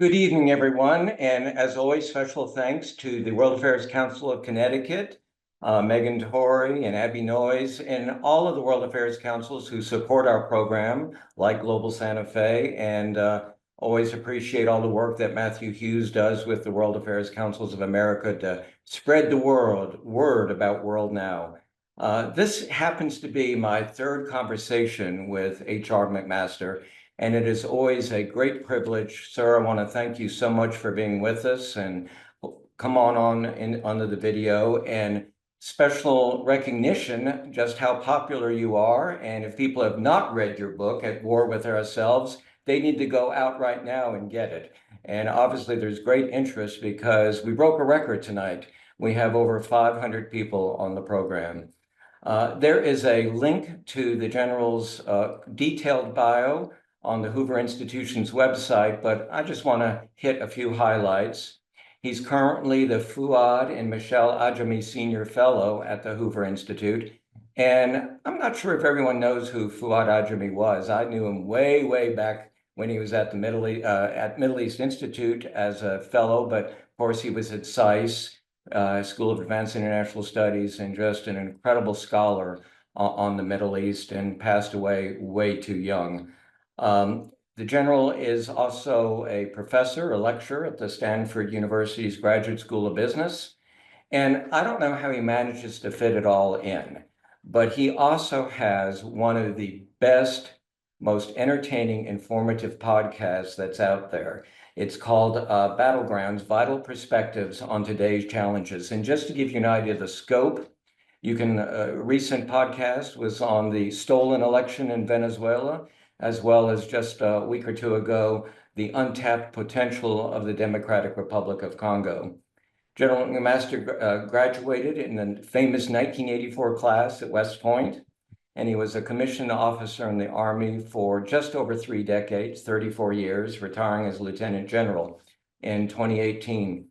Good evening, everyone. And as always, special thanks to the World Affairs Council of Connecticut, Megan Torrey and Abby Noyes, and all of the World Affairs Councils who support our program, like Global Santa Fe, and always appreciate all the work that Matthew Hughes does with the World Affairs Councils of America to spread the word about WorldNow. This happens to be my third conversation with H.R. McMaster, and it is always a great privilege. Sir, I want to thank you so much for being with us, and come on onto the video, and special recognition just how popular you are. And if people have not read your book, At War with Ourselves, they need to go out right now and get it. And obviously there's great interest because we broke a record tonight. We have over 500 people on the program. There is a link to the General's detailed bio on the Hoover Institution's website, but I just want to hit a few highlights. He's currently the Fouad and Michelle Ajami Senior Fellow at the Hoover Institute. And I'm not sure if everyone knows who Fouad Ajami was. I knew him way back when he was at the Middle East Institute as a fellow, but of course he was at SAIS, School of Advanced International Studies, and just an incredible scholar on the Middle East, and passed away way too young. The General is also a professor, a lecturer at the Stanford University's Graduate School of Business. And I don't know how he manages to fit it all in, but he also has one of the best, most entertaining, informative podcasts that's out there. It's called Battlegrounds, Vital Perspectives on Today's Challenges. And just to give you an idea of the scope, a recent podcast was on the stolen election in Venezuela, as well as just a week or two ago, the untapped potential of the Democratic Republic of Congo. General McMaster graduated in the famous 1984 class at West Point, and he was a commissioned officer in the Army for just over 3 decades, 34 years, retiring as Lieutenant General in 2018.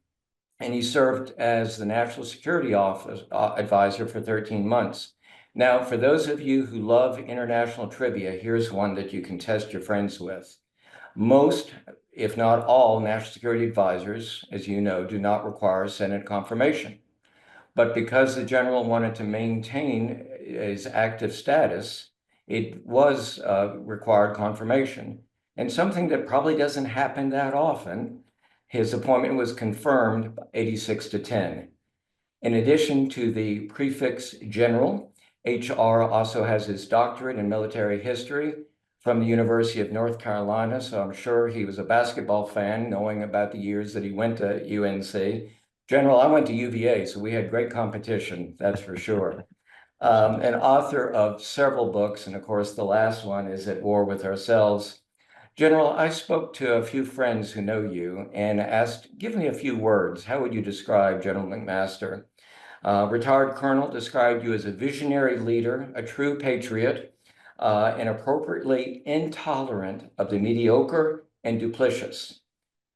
And he served as the National Security Advisor for 13 months. Now, for those of you who love international trivia, here's one that you can test your friends with. Most, if not all, national security advisors, as you know, do not require Senate confirmation. But because the General wanted to maintain his active status, it was required confirmation. And something that probably doesn't happen that often, his appointment was confirmed 86-10. In addition to the prefix General, HR also has his doctorate in military history from the University of North Carolina, so I'm sure he was a basketball fan, knowing about the years that he went to UNC. General, I went to UVA, so we had great competition, that's for sure. An author of several books, and of course the last one is At War with Ourselves. General, I spoke to a few friends who know you and asked, give me a few words. How would you describe General McMaster? Retired colonel described you as a visionary leader, a true patriot, and appropriately intolerant of the mediocre and duplicitous.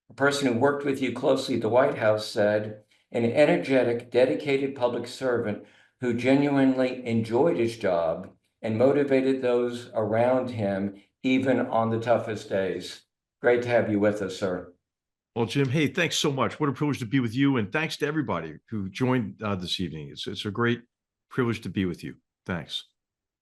A person who worked with you closely at the White House said, an energetic, dedicated public servant who genuinely enjoyed his job and motivated those around him, even on the toughest days. Great to have you with us, sir. Well, Jim, hey, thanks so much. What a privilege to be with you. And thanks to everybody who joined this evening. It's a great privilege to be with you. Thanks.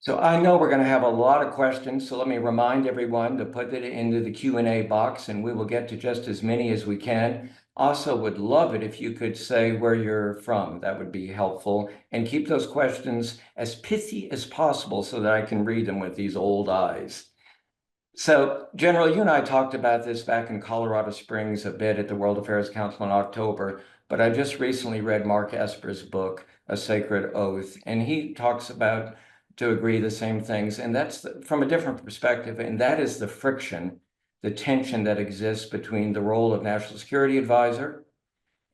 So I know we're going to have a lot of questions, so let me remind everyone to put it into the Q&A box, and we will get to just as many as we can. Also would love it if you could say where you're from. That would be helpful. And keep those questions as pithy as possible so that I can read them with these old eyes. So, General, you and I talked about this back in Colorado Springs a bit at the World Affairs Council in October, but I just recently read Mark Esper's book, A Sacred Oath, and he talks about, to agree, the same things, and that's from a different perspective, and that is the friction, the tension that exists between the role of National Security Advisor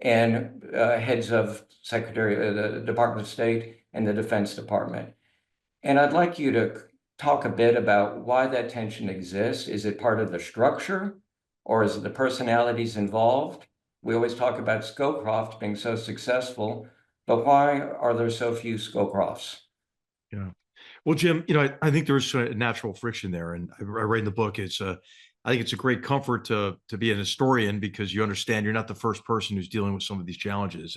and heads of the Department of State and the Defense Department. And I'd like you to talk a bit about why that tension exists. Is it part of the structure, or is it the personalities involved? We always talk about Scowcroft being so successful, but why are there so few Scowcrofts? Yeah. Well, Jim, I think there's a natural friction there. And I write in the book, it's I think it's a great comfort to be an historian because you understand you're not the first person who's dealing with some of these challenges.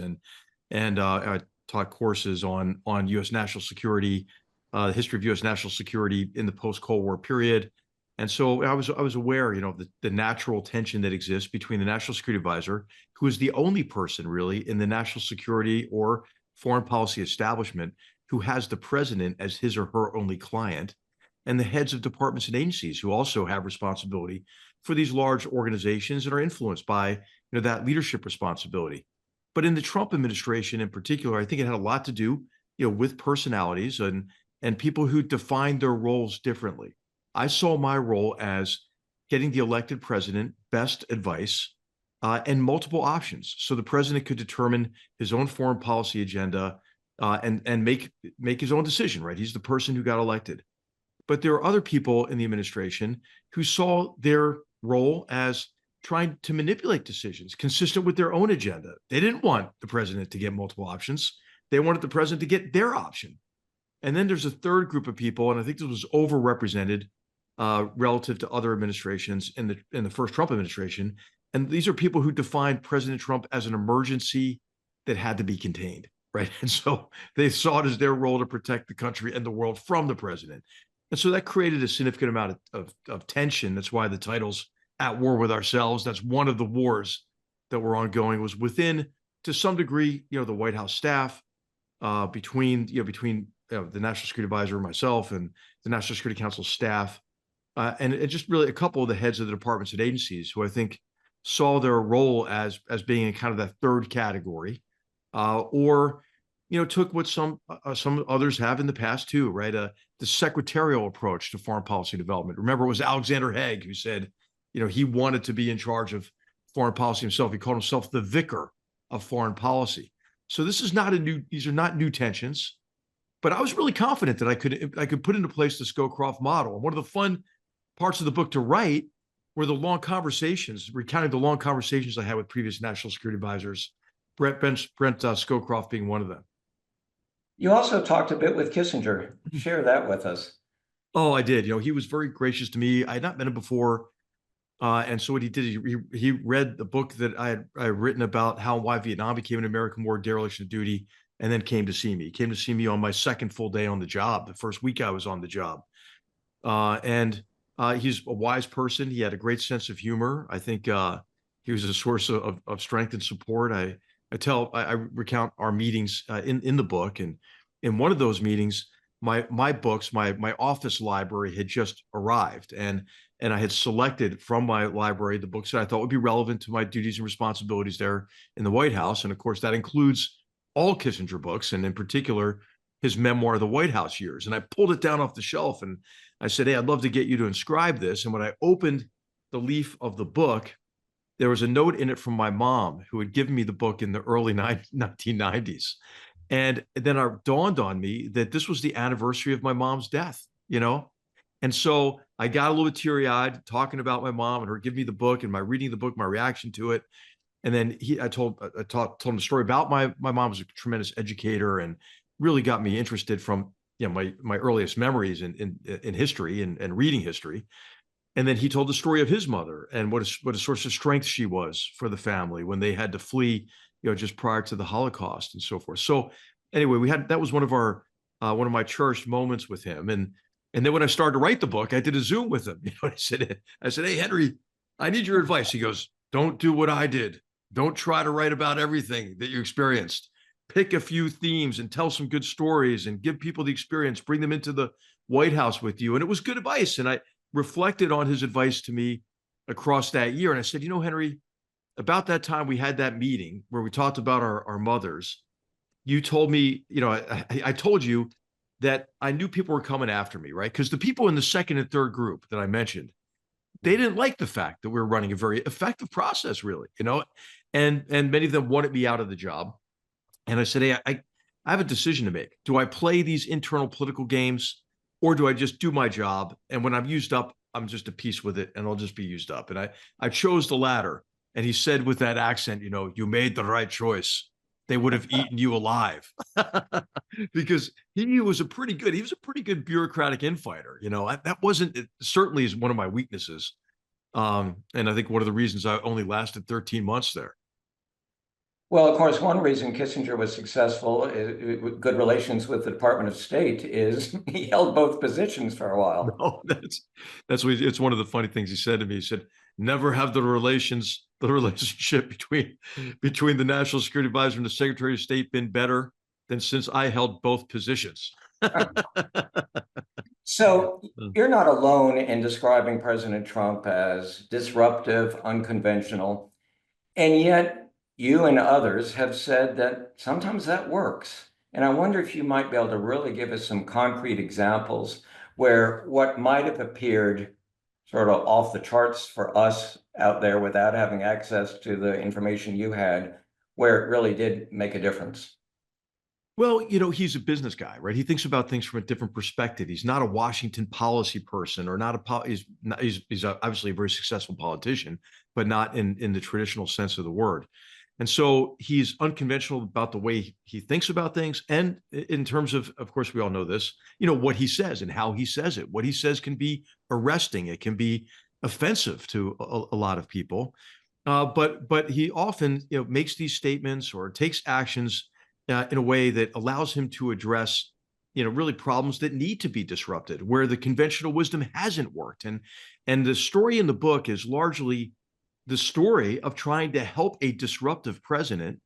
And I taught courses on U.S. national security, the history of U.S. national security in the post-Cold War period. And so I was aware, of the natural tension that exists between the National Security Advisor, who is the only person really in the national security or foreign policy establishment who has the president as his or her only client, and the heads of departments and agencies who also have responsibility for these large organizations and are influenced by that leadership responsibility. But in the Trump administration in particular, I think it had a lot to do with personalities and people who defined their roles differently. I saw my role as getting the elected president best advice and multiple options, so the president could determine his own foreign policy agenda and make his own decision. Right, he's the person who got elected. But there are other people in the administration who saw their role as trying to manipulate decisions consistent with their own agenda. They didn't want the president to get multiple options. They wanted the president to get their option. And then there's a third group of people, and I think this was overrepresented relative to other administrations in the first Trump administration. And these are people who defined President Trump as an emergency that had to be contained, right? And so they saw it as their role to protect the country and the world from the president. And so that created a significant amount of tension. That's why the title's At War with Ourselves. That's one of the wars that were ongoing, was within, to some degree, the White House staff, between the National Security Advisor, myself, and the National Security Council staff, and just really a couple of the heads of the departments and agencies who I think saw their role as being in kind of that third category, or took what some others have in the past too, right? The secretarial approach to foreign policy development. Remember, it was Alexander Haig who said, he wanted to be in charge of foreign policy himself. He called himself the vicar of foreign policy. So these are not new tensions, but I was really confident that I could put into place the Scowcroft model. And one of the fun parts of the book to write were the long conversations, recounting the long conversations I had with previous national security advisors, Brent Scowcroft being one of them. You also talked a bit with Kissinger. Share that with us. Oh, I did. He was very gracious to me. I had not met him before. And so what he did, he read the book that I had written about how and why Vietnam became an American war dereliction of duty, and then came to see me. He came to see me on my second full day on the job, the first week I was on the job. And he's a wise person. He had a great sense of humor. I think he was a source of strength and support. I recount our meetings in the book, and in one of those meetings, my books, my office library had just arrived, and I had selected from my library the books that I thought would be relevant to my duties and responsibilities there in the White House, and of course that includes all Kissinger books, and in particular his memoir, The White House Years. And I pulled it down off the shelf, and I said, "Hey, I'd love to get you to inscribe this." And when I opened the leaf of the book, there was a note in it from my mom, who had given me the book in the early 1990s. And then it dawned on me that this was the anniversary of my mom's death, And so I got a little bit teary-eyed talking about my mom and her giving me the book and my reading the book, my reaction to it. And then I told him a story about my mom was a tremendous educator and really got me interested from my earliest memories in history and reading history. And then he told the story of his mother and what a source of strength she was for the family when they had to flee, just prior to the Holocaust and so forth. So anyway, that was one of my cherished moments with him. And then when I started to write the book, I did a Zoom with him. I said, "Hey, Henry, I need your advice." He goes, "Don't do what I did. Don't try to write about everything that you experienced. Pick a few themes and tell some good stories and give people the experience, bring them into the White House with you." And it was good advice. And I reflected on his advice to me across that year. And I said, Henry, about that time we had that meeting where we talked about our mothers. You told me, I told you that I knew people were coming after me, right? Because the people in the second and third group that I mentioned, they didn't like the fact that we were running a very effective process, really, and many of them wanted me out of the job. And I said, "Hey, I have a decision to make. Do I play these internal political games, or do I just do my job? And when I'm used up, I'm just at peace with it, and I'll just be used up." And I chose the latter. And he said with that accent, "You made the right choice. They would have eaten you alive." Because he was a pretty good bureaucratic infighter. That wasn't, it certainly is one of my weaknesses. And I think one of the reasons I only lasted 13 months there. Well, of course, one reason Kissinger was successful with good relations with the Department of State is he held both positions for a while. No, that's what it's one of the funny things he said to me. He said, "Never have the relationship between the National Security Advisor and the Secretary of State been better than since I held both positions." So you're not alone in describing President Trump as disruptive, unconventional, and yet you and others have said that sometimes that works. And I wonder if you might be able to really give us some concrete examples where what might have appeared sort of off the charts for us out there without having access to the information you had, where it really did make a difference. Well, he's a business guy, right? He thinks about things from a different perspective. He's not a Washington policy person, or not he's obviously a very successful politician, but not in the traditional sense of the word. And so he's unconventional about the way he thinks about things. And in terms of course, we all know this, what he says and how he says it. What he says can be arresting. It can be offensive to a lot of people. But he often, makes these statements or takes actions in a way that allows him to address, really problems that need to be disrupted, where the conventional wisdom hasn't worked. And the story in the book is largely the story of trying to help a disruptive president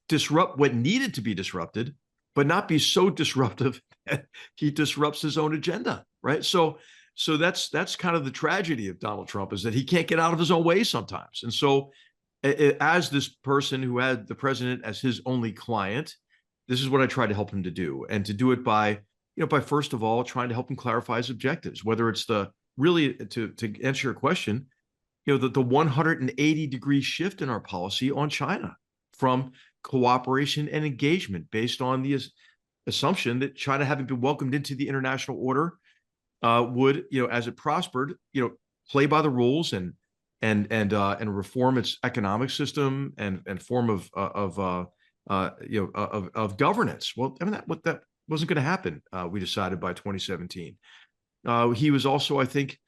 disrupt what needed to be disrupted, but not be so disruptive that he disrupts his own agenda, right? So that's kind of the tragedy of Donald Trump, is that he can't get out of his own way sometimes. And so as this person who had the president as his only client, this is what I try to help him to do, and to do it by first of all trying to help him clarify his objectives, whether it's really to answer your question, the 180-degree shift in our policy on China, from cooperation and engagement based on the assumption that China, having been welcomed into the international order, would, as it prospered, play by the rules and reform its economic system and form of governance. Well, I mean, that wasn't going to happen. We decided by 2017. He was also, I think,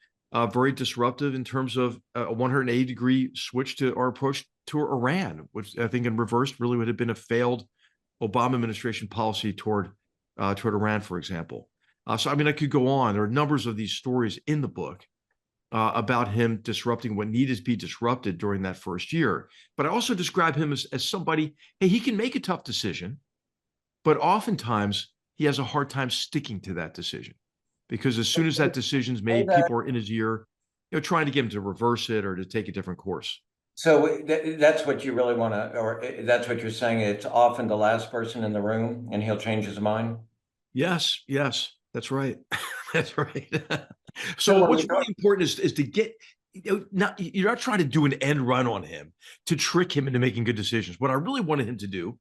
very disruptive in terms of a 180-degree switch to our approach to Iran, which I think in reverse really would have been a failed Obama administration policy toward Iran, for example. So, I mean, I could go on. There are numbers of these stories in the book about him disrupting what needed to be disrupted during that first year. But I also describe him as somebody, hey, he can make a tough decision, but oftentimes he has a hard time sticking to that decision, because as soon as that decision's made, people are in his ear, trying to get him to reverse it or to take a different course. So that's what you really want to, or that's what you're saying. It's often the last person in the room and he'll change his mind. Yes, that's right. That's right. So So what's really important is to get, you're not trying to do an end run on him to trick him into making good decisions. What I really wanted him to do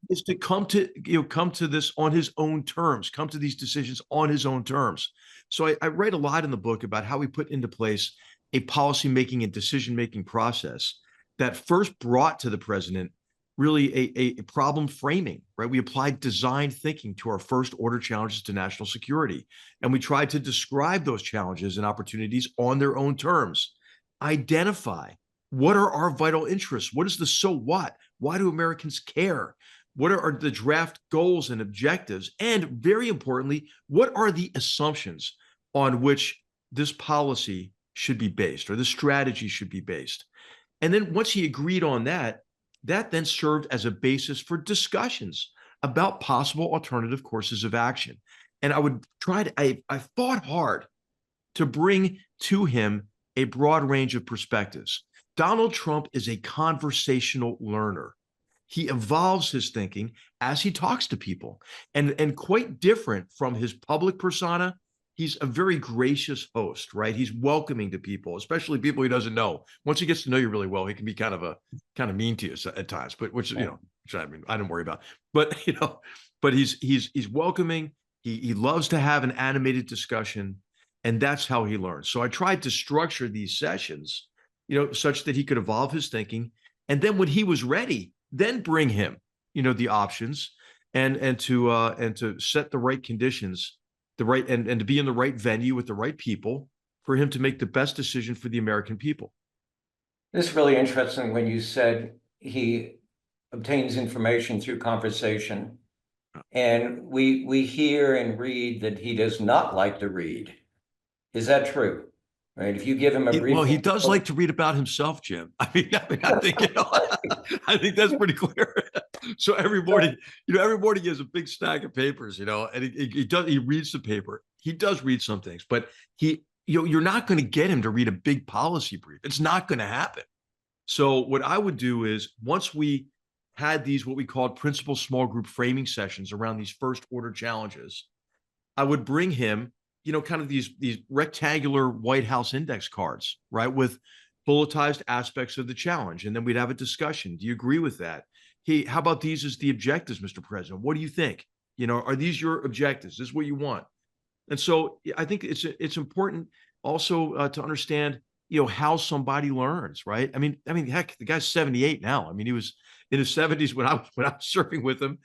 is to come to this on his own terms, come to these decisions on his own terms. So I write a lot in the book about how we put into place a policymaking and decision-making process that first brought to the president really a problem framing, right? We applied design thinking to our first order challenges to national security. And we tried to describe those challenges and opportunities on their own terms. Identify what are our vital interests? What is the so what? Why do Americans care? What are the draft goals and objectives? And very importantly, what are the assumptions on which this policy should be based, or the strategy should be based? And then once he agreed on that, that then served as a basis for discussions about possible alternative courses of action. And I would I fought hard to bring to him a broad range of perspectives. Donald Trump is a conversational learner. He evolves his thinking as he talks to people, and quite different from his public persona. He's a very gracious host, right? He's welcoming to people, especially people he doesn't know. Once he gets to know you really well, he can be kind of mean to you at times, but which I mean, I don't worry about. But but he's welcoming. He loves to have an animated discussion, and that's how he learns. So I tried to structure these sessions, such that he could evolve his thinking, and then when he was ready, then bring him, the options, and to set the right conditions, and to be in the right venue with the right people for him to make the best decision for the American people. This is really interesting when you said he obtains information through conversation. And we hear and read that he does not like to read. Is that true? Right? If you give him a Well, he briefing, does like to read about himself, Jim. I think, I think that's pretty clear. So every morning, every morning he has a big stack of papers, and he reads the paper. He does read some things, but you're not going to get him to read a big policy brief. It's not going to happen. So what I would do is once we had these, what we called principal small group framing sessions around these first order challenges, I would bring him, kind of these rectangular White House index cards, right, with bulletized aspects of the challenge. And then we'd have a discussion. Do you agree with that? Hey, how about these as the objectives, Mr. President? What do you think? Are these your objectives? Is this what you want? And so I think it's important also to understand, how somebody learns, right? I mean, heck, the guy's 78 now. I mean, he was in his 70s when I was serving with him.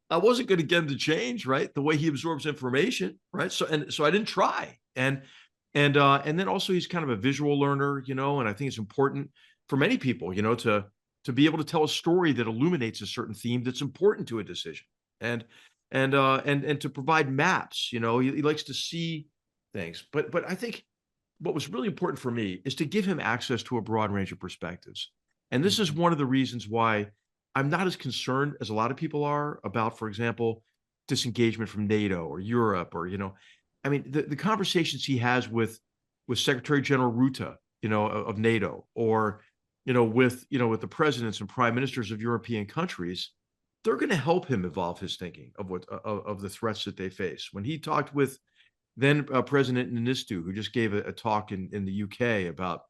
I wasn't going to get him to change, right? The way he absorbs information, right? So I didn't try. And then also he's kind of a visual learner, and I think it's important for many people, to be able to tell a story that illuminates a certain theme that's important to a decision. And to provide maps, he likes to see things. But I think what was really important for me is to give him access to a broad range of perspectives. And this is one of the reasons why I'm not as concerned as a lot of people are about, for example, disengagement from NATO or Europe or, the conversations he has with Secretary General Rutte, of NATO, or, with the presidents and prime ministers of European countries, they're going to help him evolve his thinking of the threats that they face. When he talked with then President Ninistu, who just gave a talk in the UK about,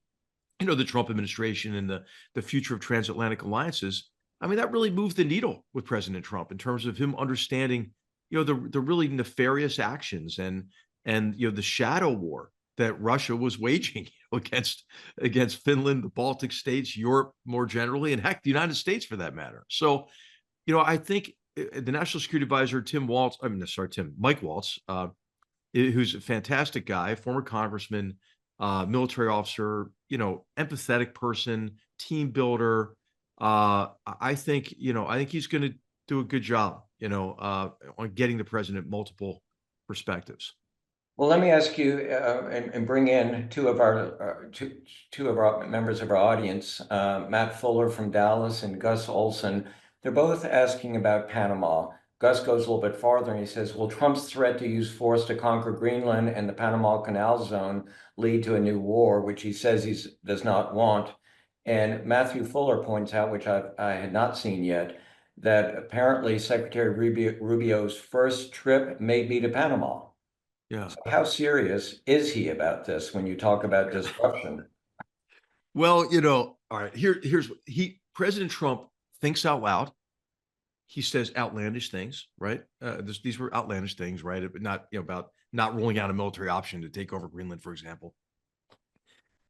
the Trump administration and the future of transatlantic alliances, that really moved the needle with President Trump in terms of him understanding, the really nefarious actions and the shadow war that Russia was waging against Finland, the Baltic states, Europe more generally, and heck, the United States for that matter. So, I think the National Security Advisor, Mike Waltz, who's a fantastic guy, former congressman, military officer, empathetic person, team builder. I think he's going to do a good job, on getting the president multiple perspectives. Well, let me ask you and bring in two of our members of our audience, Matt Fuller from Dallas and Gus Olson. They're both asking about Panama. Gus goes a little bit farther and he says, will Trump's threat to use force to conquer Greenland and the Panama Canal Zone lead to a new war, which he says he does not want? And Matthew Fuller points out, which I had not seen yet, that apparently Secretary Rubio's first trip may be to Panama. Yeah. So how serious is he about this when you talk about disruption? Well, all right, here's President Trump thinks out loud. He says outlandish things, right? These were outlandish things, right? But not, about not rolling out a military option to take over Greenland, for example.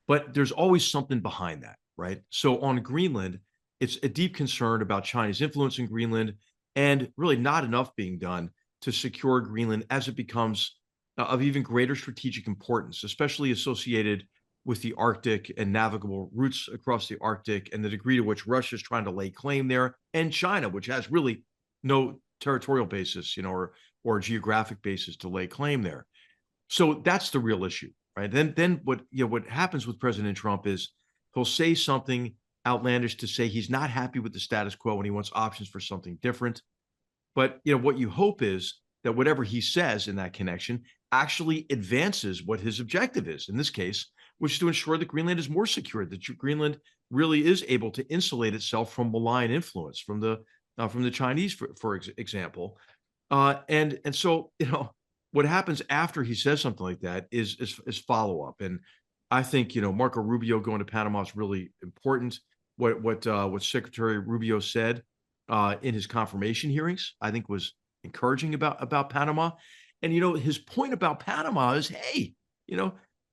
But there's always something behind that, right? So on Greenland, it's a deep concern about China's influence in Greenland and really not enough being done to secure Greenland as it becomes of even greater strategic importance, especially associated with the Arctic and navigable routes across the Arctic and the degree to which Russia is trying to lay claim there, and China, which has really no territorial basis, or geographic basis to lay claim there. So that's the real issue, right? Then what happens with President Trump is he'll say something outlandish to say he's not happy with the status quo and he wants options for something different. But what you hope is that whatever he says in that connection actually advances what his objective is in this case, which is to ensure that Greenland is more secure, that Greenland really is able to insulate itself from malign influence from the Chinese, for example. And so, what happens after he says something like that is follow up. And I think, Marco Rubio going to Panama is really important. What Secretary Rubio said in his confirmation hearings, I think was encouraging about Panama. And, his point about Panama is, hey,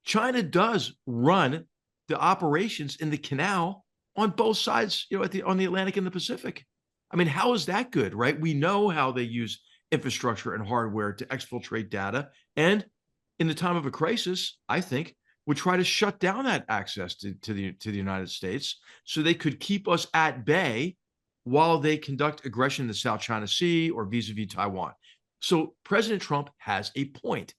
China does run the operations in the canal on both sides, on the Atlantic and the Pacific. I mean, how is that good, right? We know how they use infrastructure and hardware to exfiltrate data. And in the time of a crisis, I think would try to shut down that access to the United States so they could keep us at bay while they conduct aggression in the South China Sea or vis-a-vis Taiwan. So President Trump has a point.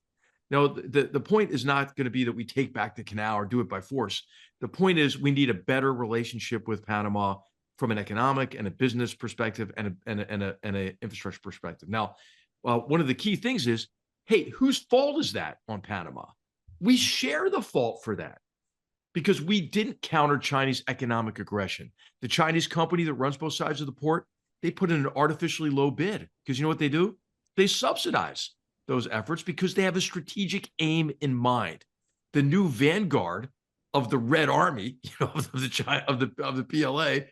Now, the point is not going to be that we take back the canal or do it by force. The point is we need a better relationship with Panama from an economic and a business perspective and an infrastructure perspective. Now, one of the key things is, hey, whose fault is that on Panama? We share the fault for that because we didn't counter Chinese economic aggression. The Chinese company that runs both sides of the port, they put in an artificially low bid because you know what they do? They subsidize those efforts because they have a strategic aim in mind. The new vanguard of the Red Army, of the PLA,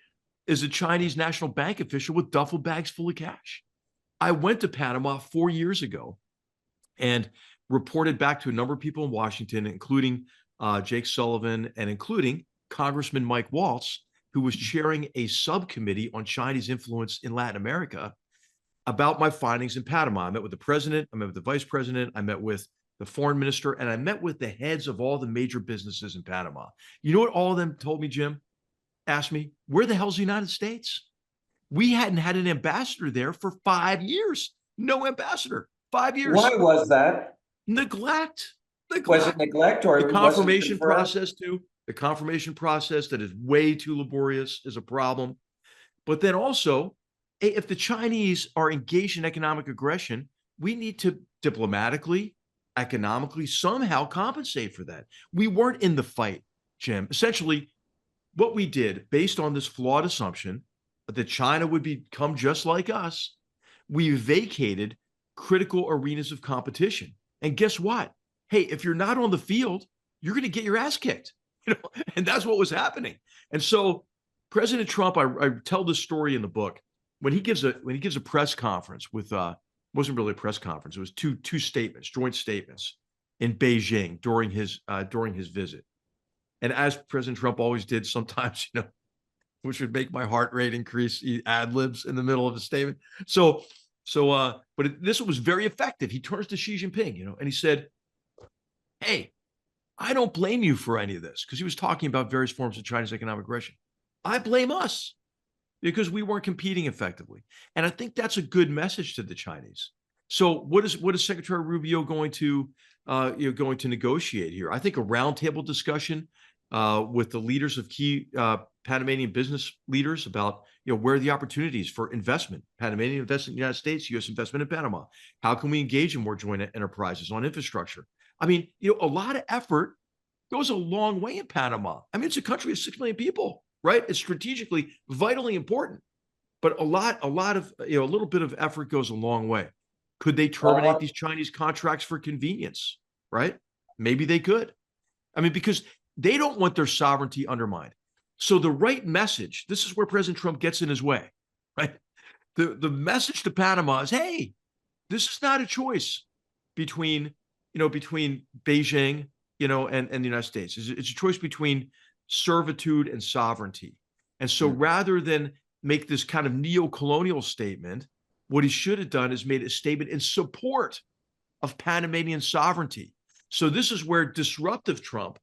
is a Chinese National Bank official with duffel bags full of cash. I went to Panama 4 years ago and reported back to a number of people in Washington, including Jake Sullivan and including Congressman Mike Waltz, who was chairing a subcommittee on Chinese influence in Latin America, about my findings in Panama. I met with the president, I met with the vice president, I met with the foreign minister, and I met with the heads of all the major businesses in Panama. You know what all of them told me, Jim? Asked me, where the hell's the United States? We hadn't had an ambassador there for 5 years. No ambassador, 5 years. Why was that? Neglect. Was it neglect or the confirmation process too? The confirmation process that is way too laborious is a problem. But then also, if the Chinese are engaged in economic aggression, we need to diplomatically, economically, somehow compensate for that. We weren't in the fight, Jim. Essentially, what we did, based on this flawed assumption that China would become just like us, we vacated critical arenas of competition. And guess what? Hey, if you're not on the field, you're going to get your ass kicked. And that's what was happening. And so President Trump, I tell this story in the book. When he gives a press conference with wasn't really a press conference, it was two statements, joint statements in Beijing during his visit. And as President Trump always did, sometimes, which would make my heart rate increase, he ad-libs in the middle of the statement. But this was very effective. He turns to Xi Jinping, and he said, "Hey, I don't blame you for any of this," because he was talking about various forms of Chinese economic aggression. "I blame us because we weren't competing effectively." And I think that's a good message to the Chinese. So what is Secretary Rubio going to negotiate here? I think a roundtable discussion with the leaders of key Panamanian business leaders about where are the opportunities for investment, Panamanian investment in the United States, U.S. investment in Panama. How can we engage in more joint enterprises on infrastructure? I mean, a lot of effort goes a long way in Panama. I mean, it's a country of 6 million people, right? It's strategically vitally important, but a little bit of effort goes a long way. Could they terminate these Chinese contracts for convenience, right? Maybe they could. I mean, because they don't want their sovereignty undermined. So the right message, this is where President Trump gets in his way, right? The message to Panama is, hey, this is not a choice between Beijing, and the United States. It's a choice between servitude and sovereignty. And so rather than make this kind of neo-colonial statement, what he should have done is made a statement in support of Panamanian sovereignty. So this is where disruptive Trump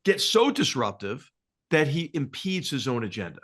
gets so disruptive that he impedes his own agenda.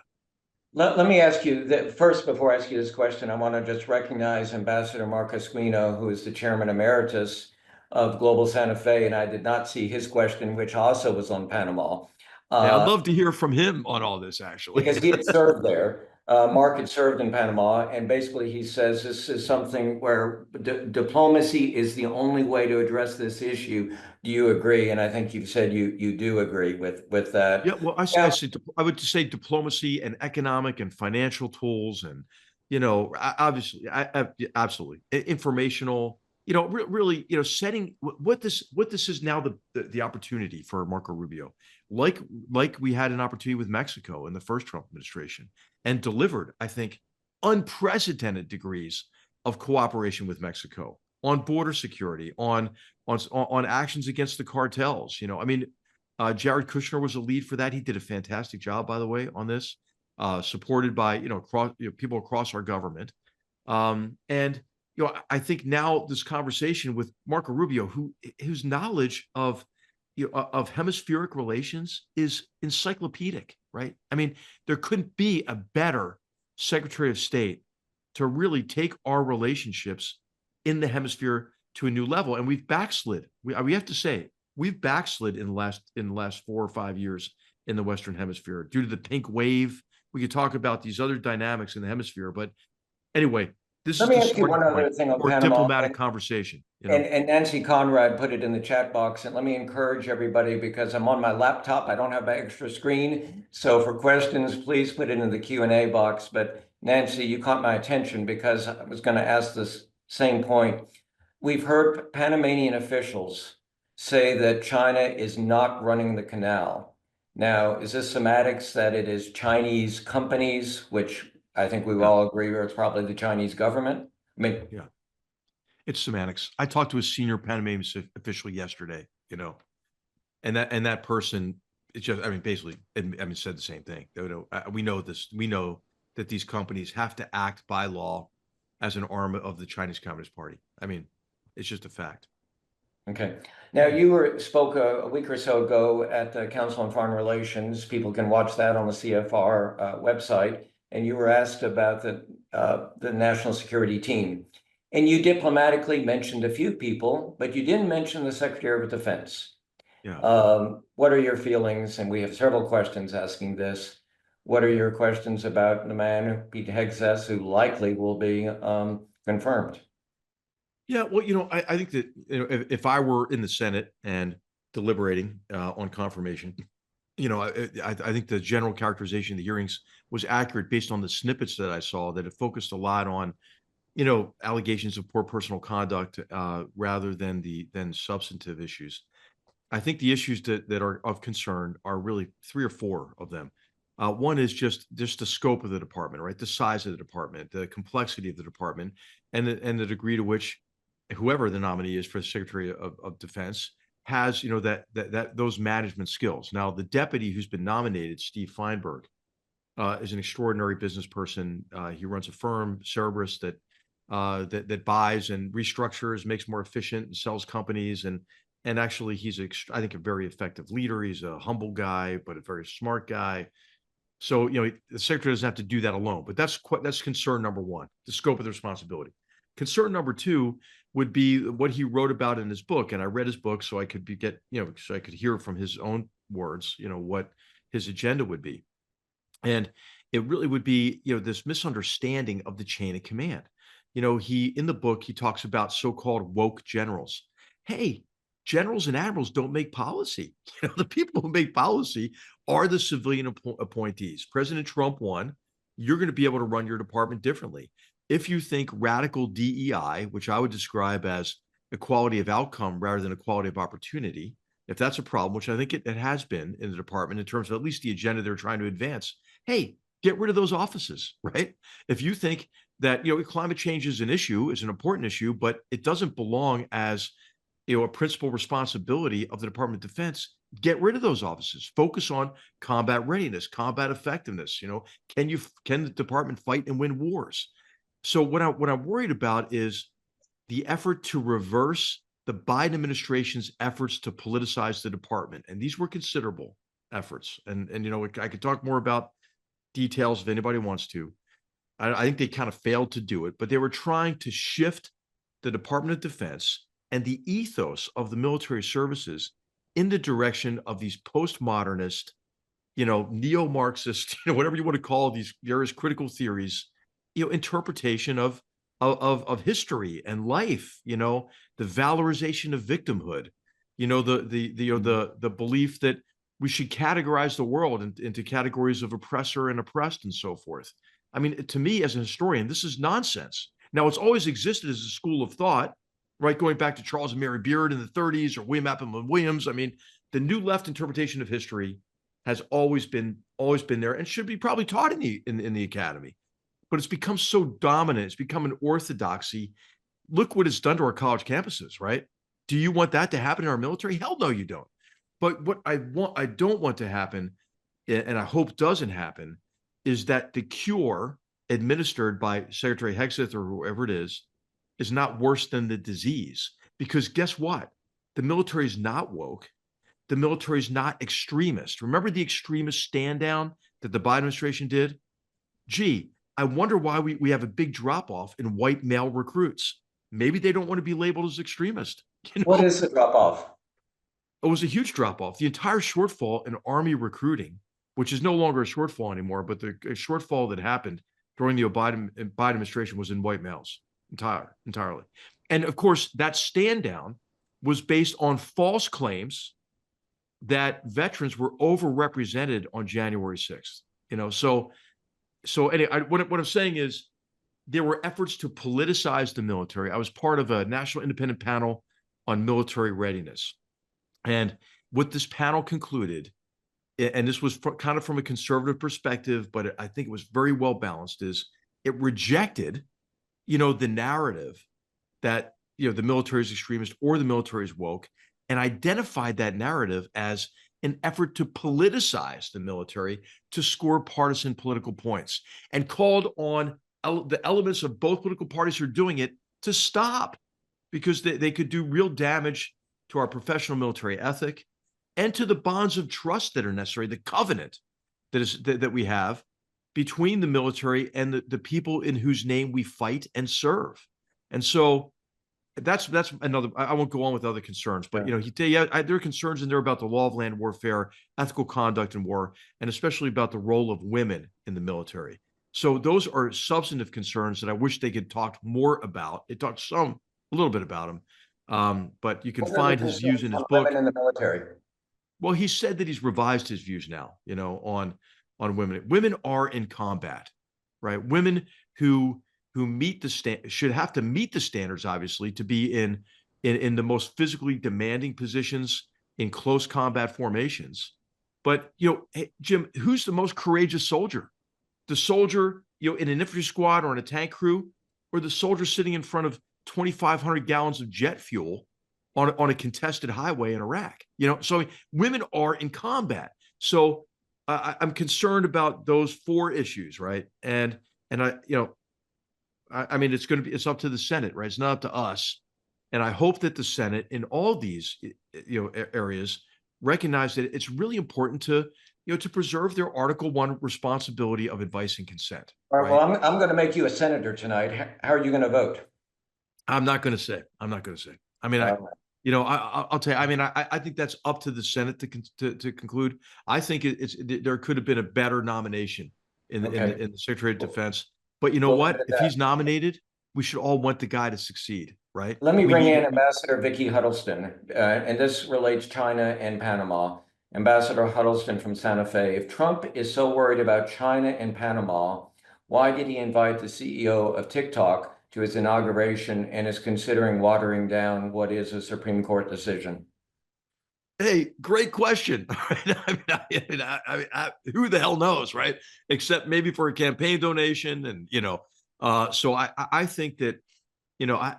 Let me ask you that first. Before I ask you this question, I want to just recognize Ambassador Marcus Guino, who is the chairman emeritus of Global Santa Fe, and I did not see his question, which also was on Panama. Yeah, I'd love to hear from him on all this, actually. Because he had served there. Mark had served in Panama, and basically he says this is something where diplomacy is the only way to address this issue. Do you agree? And I think you've said you do agree with that. Yeah, well, I would say diplomacy and economic and financial tools, and obviously, absolutely informational. Really, setting what this is now the opportunity for Marco Rubio, like we had an opportunity with Mexico in the first Trump administration, and delivered, I think, unprecedented degrees of cooperation with Mexico on border security, on actions against the cartels. I mean, Jared Kushner was a lead for that. He did a fantastic job, by the way, on this, supported by people across our government, and. I think now this conversation with Marco Rubio, whose knowledge of, of hemispheric relations is encyclopedic, right? I mean, there couldn't be a better Secretary of State to really take our relationships in the hemisphere to a new level. And we've backslid. We have to say we've backslid in the last 4 or 5 years in the Western Hemisphere due to the pink wave. We could talk about these other dynamics in the hemisphere, but anyway, this Let is me the ask you starting one other point thing on for Panama. diplomatic conversation. And Nancy Conrad put it in the chat box, and let me encourage everybody because I'm on my laptop. I don't have an extra screen. So for questions, please put it in the Q&A box. But Nancy, you caught my attention because I was going to ask this same point. We've heard Panamanian officials say that China is not running the canal. Now, is this semantics that it is Chinese companies, which I think we Yeah, all agree or it's probably the Chinese government? I mean, yeah. It's semantics. I talked to a senior Panamanian official yesterday, and that person, it's just, I mean, basically, said the same thing. We know this. We know that these companies have to act by law as an arm of the Chinese Communist Party. I mean, it's just a fact. okay. Now you spoke a week or so ago at the Council on Foreign Relations. People can watch that on the CFR website. And you were asked about the national security team. And you diplomatically mentioned a few people, but you didn't mention the Secretary of Defense. Yeah. What are your feelings? And we have several questions asking this. What are your questions about the man, Pete Hegseth, who likely will be confirmed? Yeah, well, I think that if I were in the Senate and deliberating on confirmation, I think the general characterization of the hearings was accurate based on the snippets that I saw. That it focused a lot on, allegations of poor personal conduct rather than substantive issues. I think the issues that are of concern are really three or four of them. One is just the scope of the department, right? The size of the department, the complexity of the department, and the degree to which whoever the nominee is for the Secretary of Defense has, that those management skills. Now, the deputy who's been nominated, Steve Feinberg, is an extraordinary business person. He runs a firm, Cerberus, that buys and restructures, makes more efficient, and sells companies, and actually he's I think a very effective leader. He's a humble guy, but a very smart guy. So the secretary doesn't have to do that alone. But that's concern number one: the scope of the responsibility. Concern number two would be what he wrote about in his book, and I read his book so I could so I could hear from his own words, what his agenda would be. And it really would be, this misunderstanding of the chain of command. In the book, he talks about so-called woke generals. Hey, generals and admirals don't make policy. The people who make policy are the civilian appointees. President Trump won. You're going to be able to run your department differently. If you think radical DEI, which I would describe as equality of outcome rather than equality of opportunity, if that's a problem, which I think it has been in the department in terms of at least the agenda they're trying to advance, hey, get rid of those offices, right? If you think that, climate change is an issue, is an important issue, but it doesn't belong as, a principal responsibility of the Department of Defense, get rid of those offices. Focus on combat readiness, combat effectiveness. Can the department fight and win wars? So what I'm worried about is the effort to reverse the Biden administration's efforts to politicize the department. And these were considerable efforts. And I could talk more about details if anybody wants to. I think they kind of failed to do it, but they were trying to shift the Department of Defense and the ethos of the military services in the direction of these postmodernist, neo-Marxist, whatever you want to call these various critical theories, interpretation of history and life, the valorization of victimhood, the belief that we should categorize the world into categories of oppressor and oppressed and so forth. I mean, to me, as a historian, this is nonsense. Now, it's always existed as a school of thought, right? Going back to Charles and Mary Beard in the 30s or William Appleton Williams. I mean, the new left interpretation of history has always been there and should be probably taught in the academy. But it's become so dominant. It's become an orthodoxy. Look what it's done to our college campuses, right? Do you want that to happen in our military? Hell no, you don't. But what I don't want to happen, and I hope doesn't happen, is that the cure administered by Secretary Hegseth or whoever it is not worse than the disease. Because guess what? The military is not woke. the military is not extremist. Remember the extremist stand down that the Biden administration did? Gee, I wonder why we have a big drop off in white male recruits. Maybe they don't want to be labeled as extremist. What is the drop off? It was a huge drop off. The entire shortfall in Army recruiting, which is no longer a shortfall anymore, but the shortfall that happened during the Biden administration was in white males entirely. And of course, that stand down was based on false claims that veterans were overrepresented on January 6th. So anyway, what I'm saying is there were efforts to politicize the military. I was part of a national independent panel on military readiness. And what this panel concluded, and this was kind of from a conservative perspective, but I think it was very well balanced, is it rejected, the narrative that, the military is extremist or the military is woke, and identified that narrative as an effort to politicize the military to score partisan political points, and called on the elements of both political parties who are doing it to stop, because they could do real damage to our professional military ethic and to the bonds of trust that are necessary, the covenant that we have between the military and the people in whose name we fight and serve. And so that's another. I won't go on with other concerns, but there are concerns in there about the law of land warfare, ethical conduct in war, and especially about the role of women in the military. So those are substantive concerns that I wish they could talk more about. They talked a little bit about them, but you can find his views in his book. Women in the military. Well, he said that he's revised his views now, on women. Women are in combat, right? Women who meet should have to meet the standards, obviously, to be in the most physically demanding positions in close combat formations. But hey, Jim, who's the most courageous soldier? The soldier, in an infantry squad or in a tank crew, or the soldier sitting in front of 2,500 gallons of jet fuel on a contested highway in Iraq? So women are in combat. So I'm concerned about those four issues, right? And I mean, it's up to the Senate, right? It's not up to us. And I hope that the Senate in all these, areas recognize that it's really important to preserve their Article 1 responsibility of advice and consent. All right. Well, I'm going to make you a senator tonight. How are you going to vote? I'm not going to say. I mean, I'll tell you. I mean, I think that's up to the Senate to conclude. I think there could have been a better nomination in the Secretary of Defense. But you know what? If he's nominated, we should all want the guy to succeed, right? Let me bring in Ambassador Vicki Huddleston, and this relates China and Panama. Ambassador Huddleston from Santa Fe. If Trump is so worried about China and Panama, why did he invite the CEO of TikTok to his inauguration and is considering watering down what is a Supreme Court decision? Hey, great question. Who the hell knows, right? Except maybe for a campaign donation, and so I think that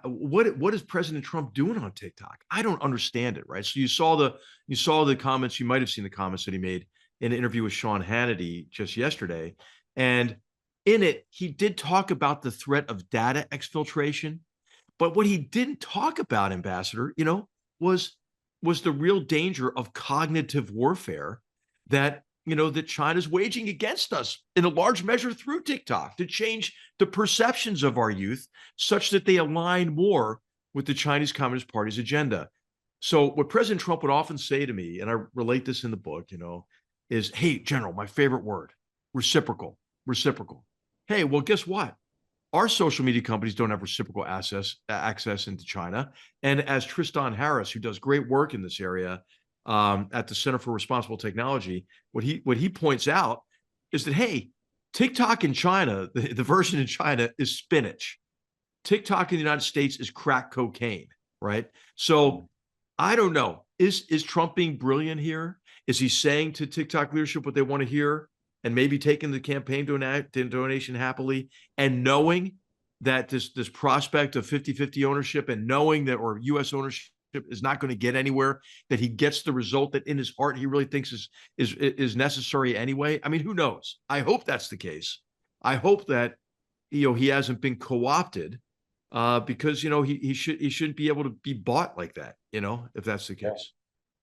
what is President Trump doing on TikTok? I don't understand it, right? So you saw the comments. You might have seen the comments that he made in an interview with Sean Hannity just yesterday, and in it he did talk about the threat of data exfiltration, but what he didn't talk about, Ambassador, was the real danger of cognitive warfare that China's waging against us in a large measure through TikTok to change the perceptions of our youth such that they align more with the Chinese Communist Party's agenda. So what President Trump would often say to me, and I relate this in the book, is, "Hey, General, my favorite word, reciprocal. Hey, well, guess what? Our social media companies don't have reciprocal access into China." And as Tristan Harris, who does great work in this area at the Center for Responsible Technology, what he points out is that, hey, TikTok in China, the version in China is spinach. TikTok in the United States is crack cocaine, right? So I don't know. Is Trump being brilliant here? Is he saying to TikTok leadership what they want to hear, and maybe taking the campaign donation happily, and knowing that this prospect of 50-50 ownership, and knowing that, or U.S. ownership, is not going to get anywhere, that he gets the result that in his heart he really thinks is necessary anyway? I mean, who knows? I hope that's the case. I hope that he hasn't been co-opted, because he shouldn't be able to be bought like that, if that's the case.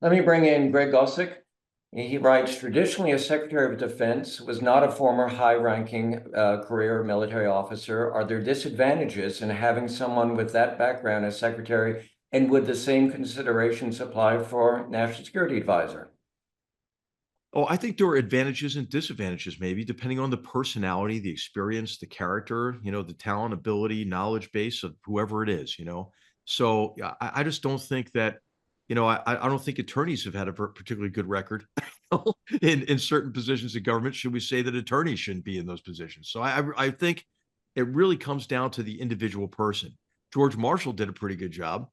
Let me bring in Greg Gossick. He writes, traditionally, a Secretary of Defense was not a former high-ranking career military officer. Are there disadvantages in having someone with that background as Secretary, and would the same considerations apply for National Security Advisor? Oh, I think there are advantages and disadvantages, maybe depending on the personality, the experience, the character, the talent, ability, knowledge base of whoever it is. So yeah, I just don't think that, I don't think attorneys have had a particularly good record in certain positions of government. Should we say that attorneys shouldn't be in those positions? So I think it really comes down to the individual person. George Marshall did a pretty good job,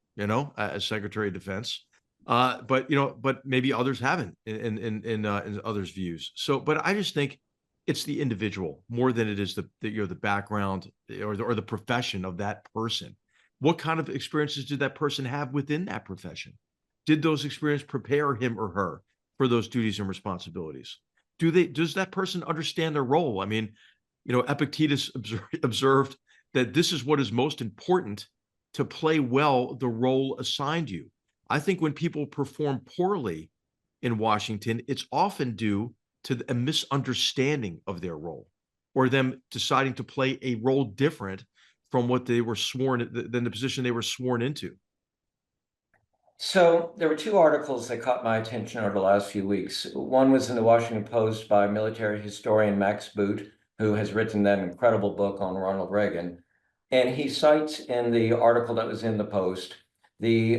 as Secretary of Defense. But maybe others haven't in others' views. So, but I just think it's the individual more than it is the background or the profession of that person. What kind of experiences did that person have within that profession? Did those experiences prepare him or her for those duties and responsibilities? Does that person understand their role? I mean, Epictetus observed that this is what is most important: to play well the role assigned you. I think when people perform poorly in Washington, it's often due to a misunderstanding of their role, or them deciding to play a role different from what they were sworn than the position they were sworn into. So there were two articles that caught my attention over the last few weeks. One was in the Washington Post by military historian Max Boot, who has written that incredible book on Ronald Reagan. And he cites in the article that was in the Post the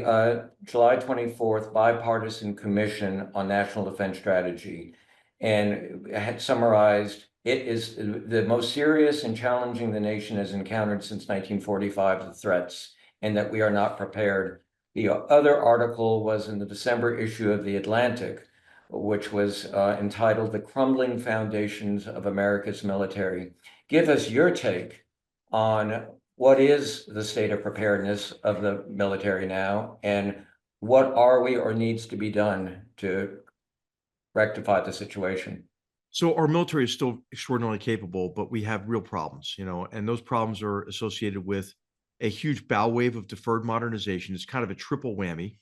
July 24th Bipartisan Commission on National Defense Strategy, and had summarized it is the most serious and challenging the nation has encountered since 1945, the threats, and that we are not prepared. The other article was in the December issue of The Atlantic, which was entitled The Crumbling Foundations of America's Military. Give us your take on what is the state of preparedness of the military now, and what are we or needs to be done to rectify the situation? So our military is still extraordinarily capable, but we have real problems, and those problems are associated with a huge bow wave of deferred modernization. It's kind of a triple whammy.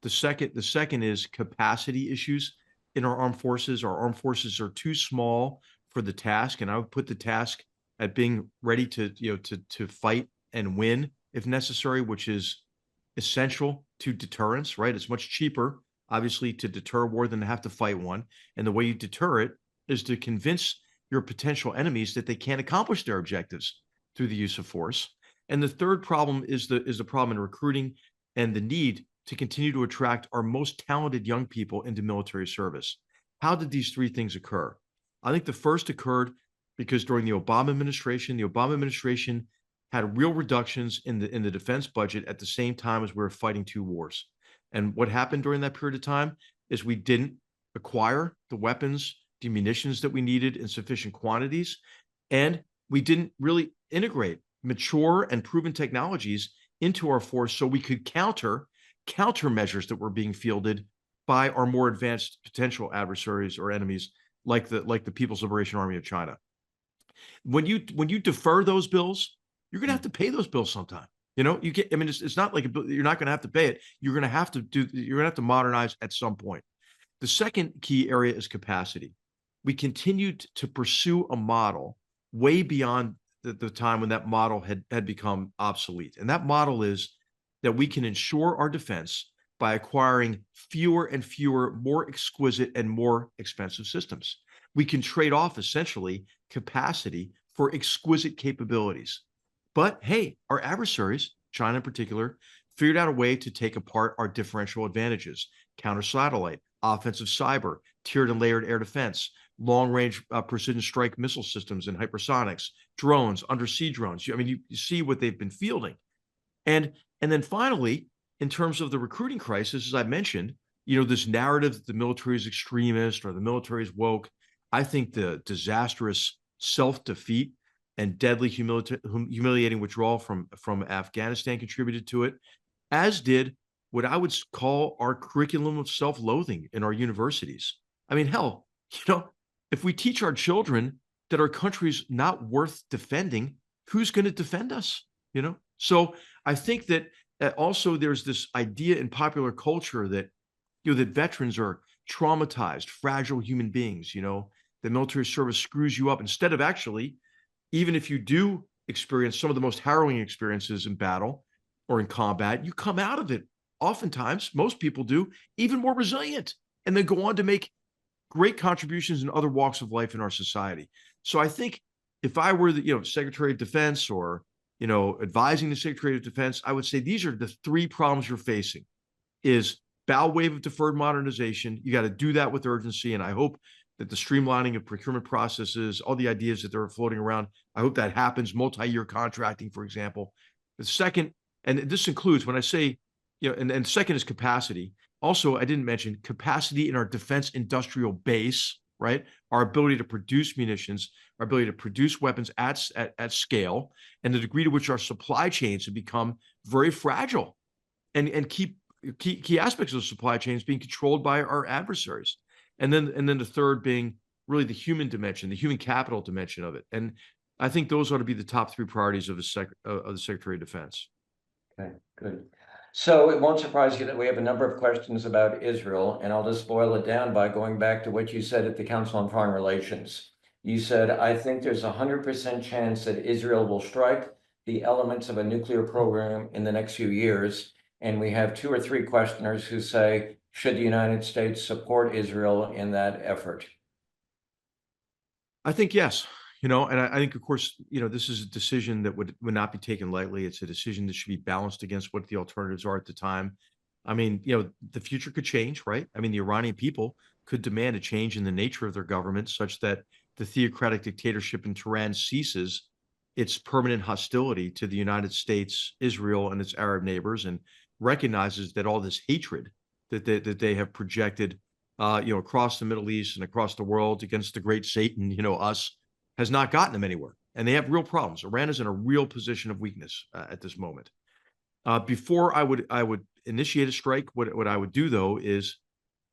The second is capacity issues in our armed forces. Our armed forces are too small for the task, and I would put the task at being ready to fight and win if necessary, which is essential to deterrence, right? It's much cheaper, obviously, to deter war than to have to fight one. And the way you deter it is to convince your potential enemies that they can't accomplish their objectives through the use of force. And the third problem is the problem in recruiting and the need to continue to attract our most talented young people into military service. How did these three things occur? I think the first occurred because during the Obama administration had real reductions in the defense budget at the same time as we were fighting two wars. And what happened during that period of time is we didn't acquire the weapons, the munitions that we needed in sufficient quantities, and we didn't really integrate mature and proven technologies into our force so we could countermeasures that were being fielded by our more advanced potential adversaries or enemies, like the People's Liberation Army of China. When you defer those bills, you're going to have to pay those bills sometime. You get. I mean, it's not like you're not going to have to pay it. You're going to have to You're going to have to modernize at some point. The second key area is capacity. We continued to pursue a model way beyond the time when that model had become obsolete. And that model is that we can ensure our defense by acquiring fewer and fewer, more exquisite and more expensive systems. We can trade off essentially capacity for exquisite capabilities. But hey, our adversaries, China in particular, figured out a way to take apart our differential advantages: counter satellite, offensive cyber, tiered and layered air defense, long-range precision strike missile systems and hypersonics, drones, undersea drones. I mean, you see what they've been fielding. And then finally, in terms of the recruiting crisis, as I mentioned, this narrative that the military is extremist or the military is woke. I think the disastrous self-defeat and deadly humiliating withdrawal from Afghanistan contributed to it, as did what I would call our curriculum of self-loathing in our universities. I mean, hell, if we teach our children that our country's not worth defending, who's going to defend us? So I think that also there's this idea in popular culture that that veterans are traumatized, fragile human beings, the military service screws you up instead of actually, even if you do experience some of the most harrowing experiences in battle or in combat, you come out of it. Oftentimes, most people do, even more resilient, and then go on to make great contributions in other walks of life in our society. So I think if I were the, Secretary of Defense or, advising the Secretary of Defense, I would say these are the three problems you're facing is bow wave of deferred modernization. You got to do that with urgency. And I hope that the streamlining of procurement processes, all the ideas that they're floating around, I hope that happens. Multi-year contracting, for example. The second, and this includes when I say, and second is capacity. Also, I didn't mention capacity in our defense industrial base, right? Our ability to produce munitions, our ability to produce weapons at scale, and the degree to which our supply chains have become very fragile and keep key aspects of the supply chains being controlled by our adversaries. And then the third being really the human dimension, the human capital dimension of it. And I think those ought to be the top three priorities of the Secretary of Defense. Okay, good. So it won't surprise you that we have a number of questions about Israel, and I'll just boil it down by going back to what you said at the Council on Foreign Relations. You said, I think there's 100% chance that Israel will strike the elements of a nuclear program in the next few years. And we have 2 or 3 questioners who say, should the United States support Israel in that effort? I think yes. And I think, of course, this is a decision that would not be taken lightly. It's a decision that should be balanced against what the alternatives are at the time. I mean, the future could change, right? I mean, the Iranian people could demand a change in the nature of their government such that the theocratic dictatorship in Tehran ceases its permanent hostility to the United States, Israel, and its Arab neighbors, and recognizes that all this hatred that they have projected, across the Middle East and across the world against the great Satan, us, has not gotten them anywhere. And they have real problems. Iran is in a real position of weakness at this moment. Before I would initiate a strike, what I would do, though, is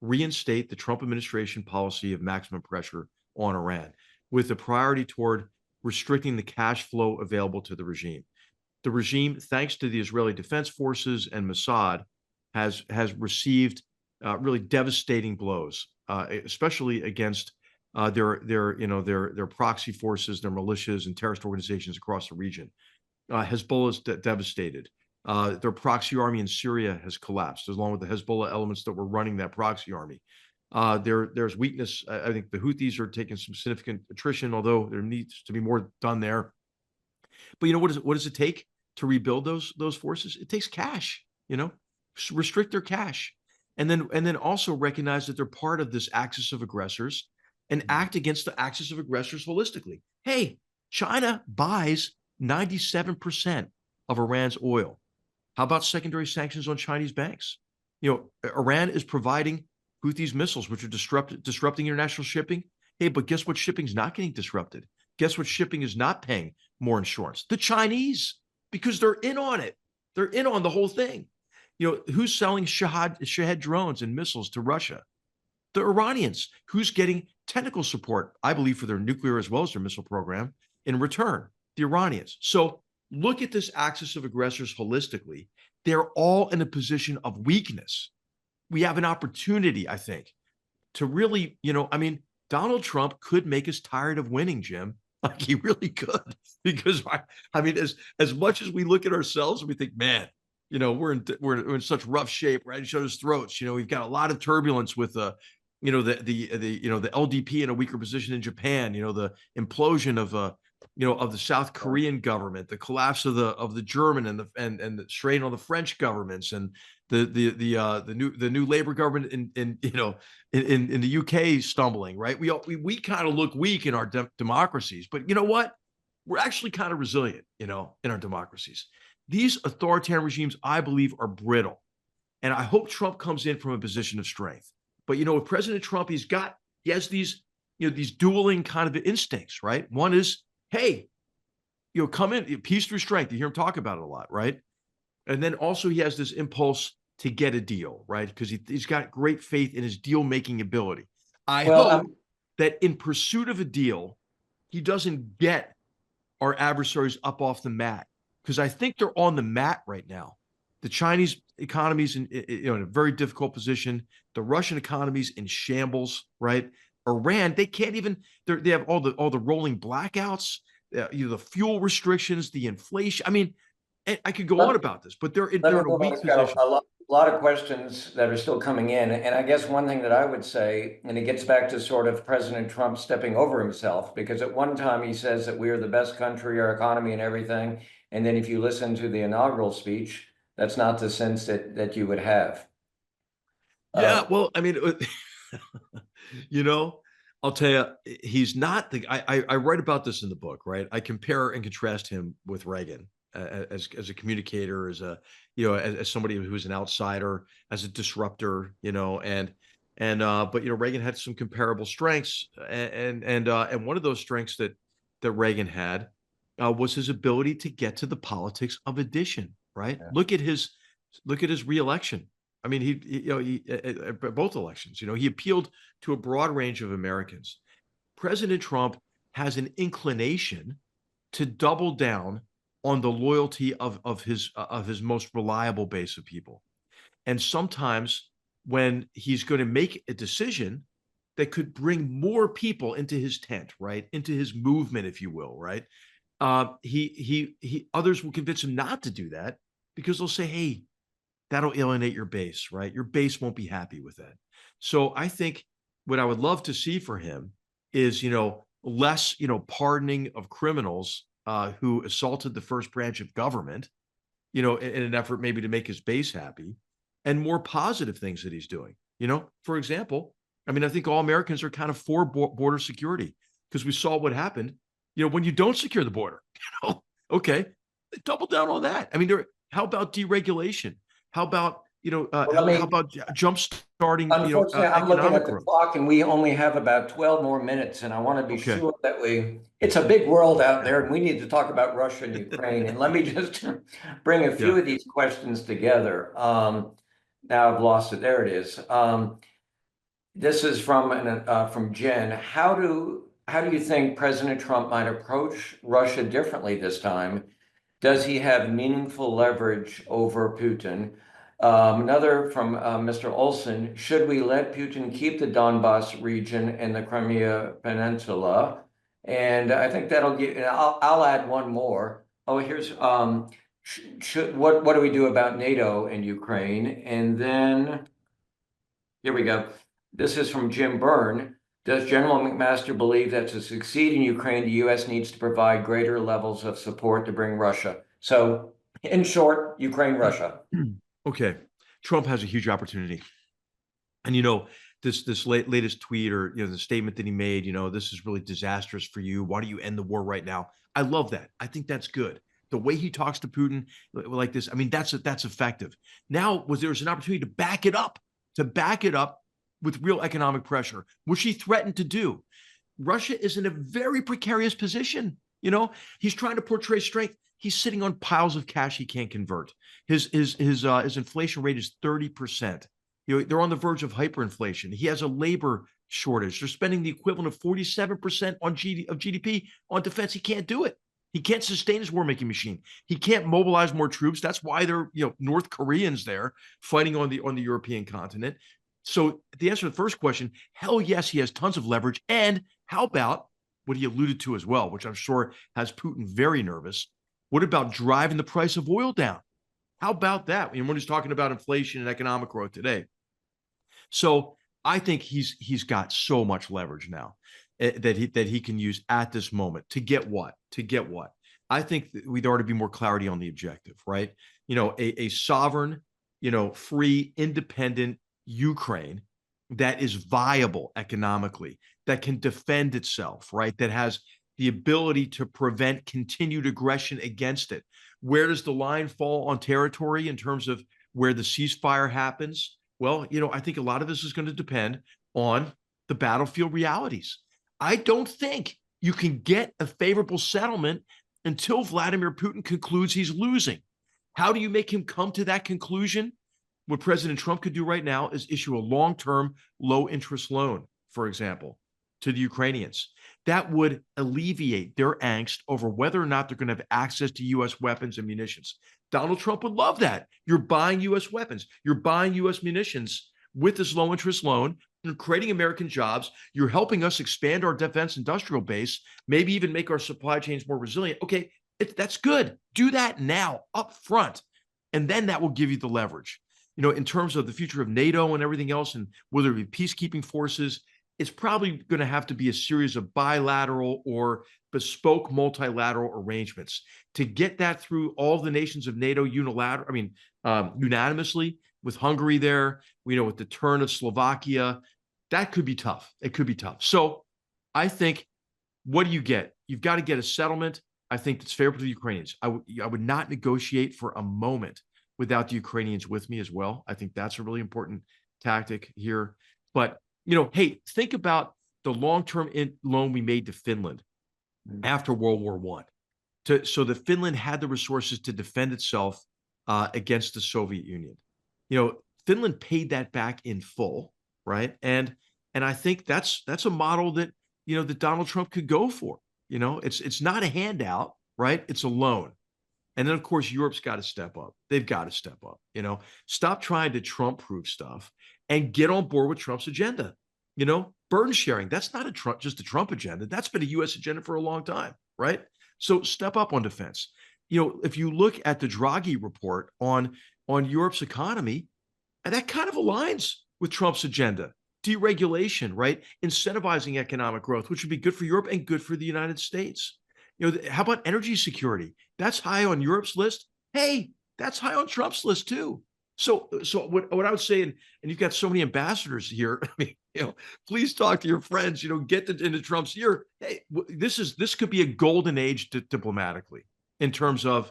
reinstate the Trump administration policy of maximum pressure on Iran with a priority toward restricting the cash flow available to the regime. The regime, thanks to the Israeli Defense Forces and Mossad, has received really devastating blows, especially against their proxy forces, their militias, and terrorist organizations across the region. Hezbollah is devastated. Their proxy army in Syria has collapsed, along with the Hezbollah elements that were running that proxy army. There's weakness. I think the Houthis are taking some significant attrition, although there needs to be more done there. But what does it take to rebuild those forces? It takes cash. Restrict their cash, and then also recognize that they're part of this axis of aggressors and act against the axis of aggressors holistically. Hey, China buys 97% of Iran's oil. How about secondary sanctions on Chinese banks? Iran is providing Houthis missiles, which are disrupting international shipping. Hey, but guess what shipping's not getting disrupted? Guess what shipping is not paying more insurance? The Chinese, because they're in on it. They're in on the whole thing. Who's selling Shahed drones and missiles to Russia? The Iranians. Who's getting technical support, I believe, for their nuclear as well as their missile program in return? The Iranians. So look at this axis of aggressors holistically. They're all in a position of weakness. We have an opportunity, I think, to really, Donald Trump could make us tired of winning, Jim. Like he really could, because as much as we look at ourselves and we think, man, we're in such rough shape, right? Each other's throats. We've got a lot of turbulence with the LDP in a weaker position in Japan. The implosion of the South Korean government, the collapse of the German and the strain on the French governments, and the new Labour government in the UK stumbling. Right? We kind of look weak in our democracies, but you know what? We're actually kind of resilient. In our democracies. These authoritarian regimes, I believe, are brittle. And I hope Trump comes in from a position of strength. But, with President Trump, he has these dueling kind of instincts, right? One is, hey, come in, peace through strength. You hear him talk about it a lot, right? And then also he has this impulse to get a deal, right? Because he's got great faith in his deal-making ability. I hope that in pursuit of a deal, he doesn't get our adversaries up off the mat. Because I think they're on the mat right now. The Chinese economy's in a very difficult position. The Russian economy's in shambles, right? Iran, they can't even. They have all the rolling blackouts, the fuel restrictions, the inflation. I mean, I could go on about this, but Let they're me in a go on. weak It's got position. a lot of questions that are still coming in. And I guess one thing that I would say, and it gets back to sort of President Trump stepping over himself, because at one time he says that we are the best country, our economy and everything. And then if you listen to the inaugural speech, that's not the sense that you would have. Yeah, well, I mean, you know, I'll tell you, he's not the. I write about this in the book, right? I compare and contrast him with Reagan as a communicator, as a as somebody who's an outsider, as a disruptor, but Reagan had some comparable strengths, and one of those strengths that Reagan had was his ability to get to the politics of addition, right? Yeah. Look at his reelection. I mean, both elections, he appealed to a broad range of Americans. President Trump has an inclination to double down on the loyalty of his most reliable base of people. And sometimes when he's going to make a decision that could bring more people into his tent, right, into his movement, if you will, right, he others will convince him not to do that because they'll say, "Hey, that'll alienate your base, right? Your base won't be happy with that." So I think what I would love to see for him is, less, pardoning of criminals who assaulted the first branch of government, in an effort maybe to make his base happy, and more positive things that he's doing. For example, I mean, I think all Americans are kind of for border security because we saw what happened, when you don't secure the border. Okay, double down on that. I mean, how about deregulation? How about Well, how about jump starting unfortunately, I'm looking economic at the growth? clock and we only have about 12 more minutes. And I want to be Okay. sure that it's a big world out there and we need to talk about Russia and Ukraine. And let me just bring a few Yeah. of these questions together. Now I've lost it. There it is. This is from Jen. How do you think President Trump might approach Russia differently this time? Does he have meaningful leverage over Putin? Another from Mr. Olson. Should we let Putin keep the Donbass region and the Crimea Peninsula? And I think that'll get. I'll add one more. Oh, here's what do we do about NATO and Ukraine? And then here we go. This is from Jim Byrne. Does General McMaster believe that to succeed in Ukraine, the U.S. needs to provide greater levels of support to bring Russia? So, in short, Ukraine, Russia. Okay. Trump has a huge opportunity. And this latest tweet or the statement that he made, this is really disastrous for you. Why don't you end the war right now? I love that. I think that's good. The way he talks to Putin like this, I mean, that's effective. Now, there's an opportunity to back it up with real economic pressure, which he threatened to do. Russia is in a very precarious position. He's trying to portray strength. He's sitting on piles of cash he can't convert. His inflation rate is 30%. They're on the verge of hyperinflation. He has a labor shortage. They're spending the equivalent of 47% of GDP on defense. He can't do it. He can't sustain his war-making machine. He can't mobilize more troops. That's why they're North Koreans there fighting on the European continent. So the answer to the first question, hell yes, he has tons of leverage. And how about what he alluded to as well, which I'm sure has Putin very nervous? What about driving the price of oil down? How about that? When he's talking about inflation and economic growth today. So I think he's got so much leverage now that he can use at this moment to get what? I think that there ought to be more clarity on the objective, right? A sovereign, free, independent Ukraine that is viable economically, that can defend itself, right? That has the ability to prevent continued aggression against it. Where does the line fall on territory in terms of where the ceasefire happens? Well, I think a lot of this is going to depend on the battlefield realities. I don't think you can get a favorable settlement until Vladimir Putin concludes he's losing. How do you make him come to that conclusion? What President Trump could do right now is issue a long-term, low-interest loan, for example, to the Ukrainians. That would alleviate their angst over whether or not they're going to have access to U.S. weapons and munitions. Donald Trump would love that. You're buying U.S. weapons. You're buying U.S. munitions with this low interest loan. You're creating American jobs. You're helping us expand our defense industrial base, maybe even make our supply chains more resilient. Okay, that's good. Do that now, up front, and then that will give you the leverage. In terms of the future of NATO and everything else, and whether it be peacekeeping forces, it's probably going to have to be a series of bilateral or bespoke multilateral arrangements to get that through all the nations of NATO unanimously, with Hungary there, with the turn of Slovakia. That could be tough. It could be tough. So I think, what do you get? You've got to get a settlement. I think that's favorable to the Ukrainians. I would not negotiate for a moment without the Ukrainians with me as well. I think that's a really important tactic here. But, hey, think about the long-term loan we made to Finland after World War I, so that Finland had the resources to defend itself against the Soviet Union. Finland paid that back in full, right? And I think that's a model that that Donald Trump could go for. It's not a handout, right? It's a loan. And then, of course, Europe's got to step up. They've got to step up. Stop trying to Trump-proof stuff and get on board with Trump's agenda. Burden sharing, that's not just a Trump agenda. That's been a U.S. agenda for a long time, right? So step up on defense. If you look at the Draghi report on Europe's economy, and that kind of aligns with Trump's agenda. Deregulation, right? Incentivizing economic growth, which would be good for Europe and good for the United States. How about energy security? That's high on Europe's list. Hey, that's high on Trump's list too. So what I would say, and you've got so many ambassadors here. I mean, please talk to your friends. Get into Trump's ear. Hey, this could be a golden age diplomatically, in terms of,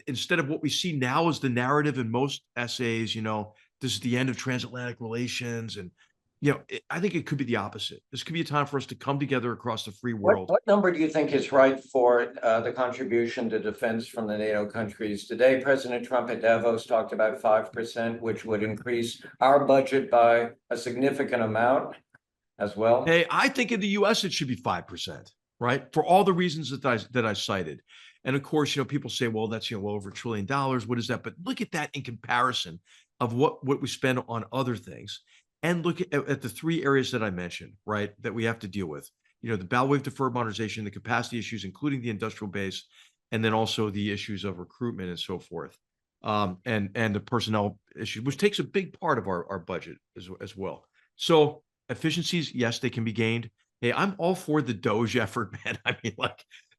instead of what we see now as the narrative in most essays. This is the end of transatlantic relations, and I think it could be the opposite. This could be a time for us to come together across the free world. What number do you think is right for the contribution to defense from the NATO countries? Today, President Trump at Davos talked about 5%, which would increase our budget by a significant amount as well. Hey, I think in the U.S. it should be 5%, right? For all the reasons that I cited. And of course, people say, well, that's well over $1 trillion. What is that? But look at that in comparison of what we spend on other things. And look at the three areas that I mentioned, right, that we have to deal with. The bow wave deferred modernization, the capacity issues, including the industrial base, and then also the issues of recruitment and so forth, and the personnel issue, which takes a big part of our budget as well. So efficiencies, yes, they can be gained. Hey, I'm all for the DOGE effort, man. I mean,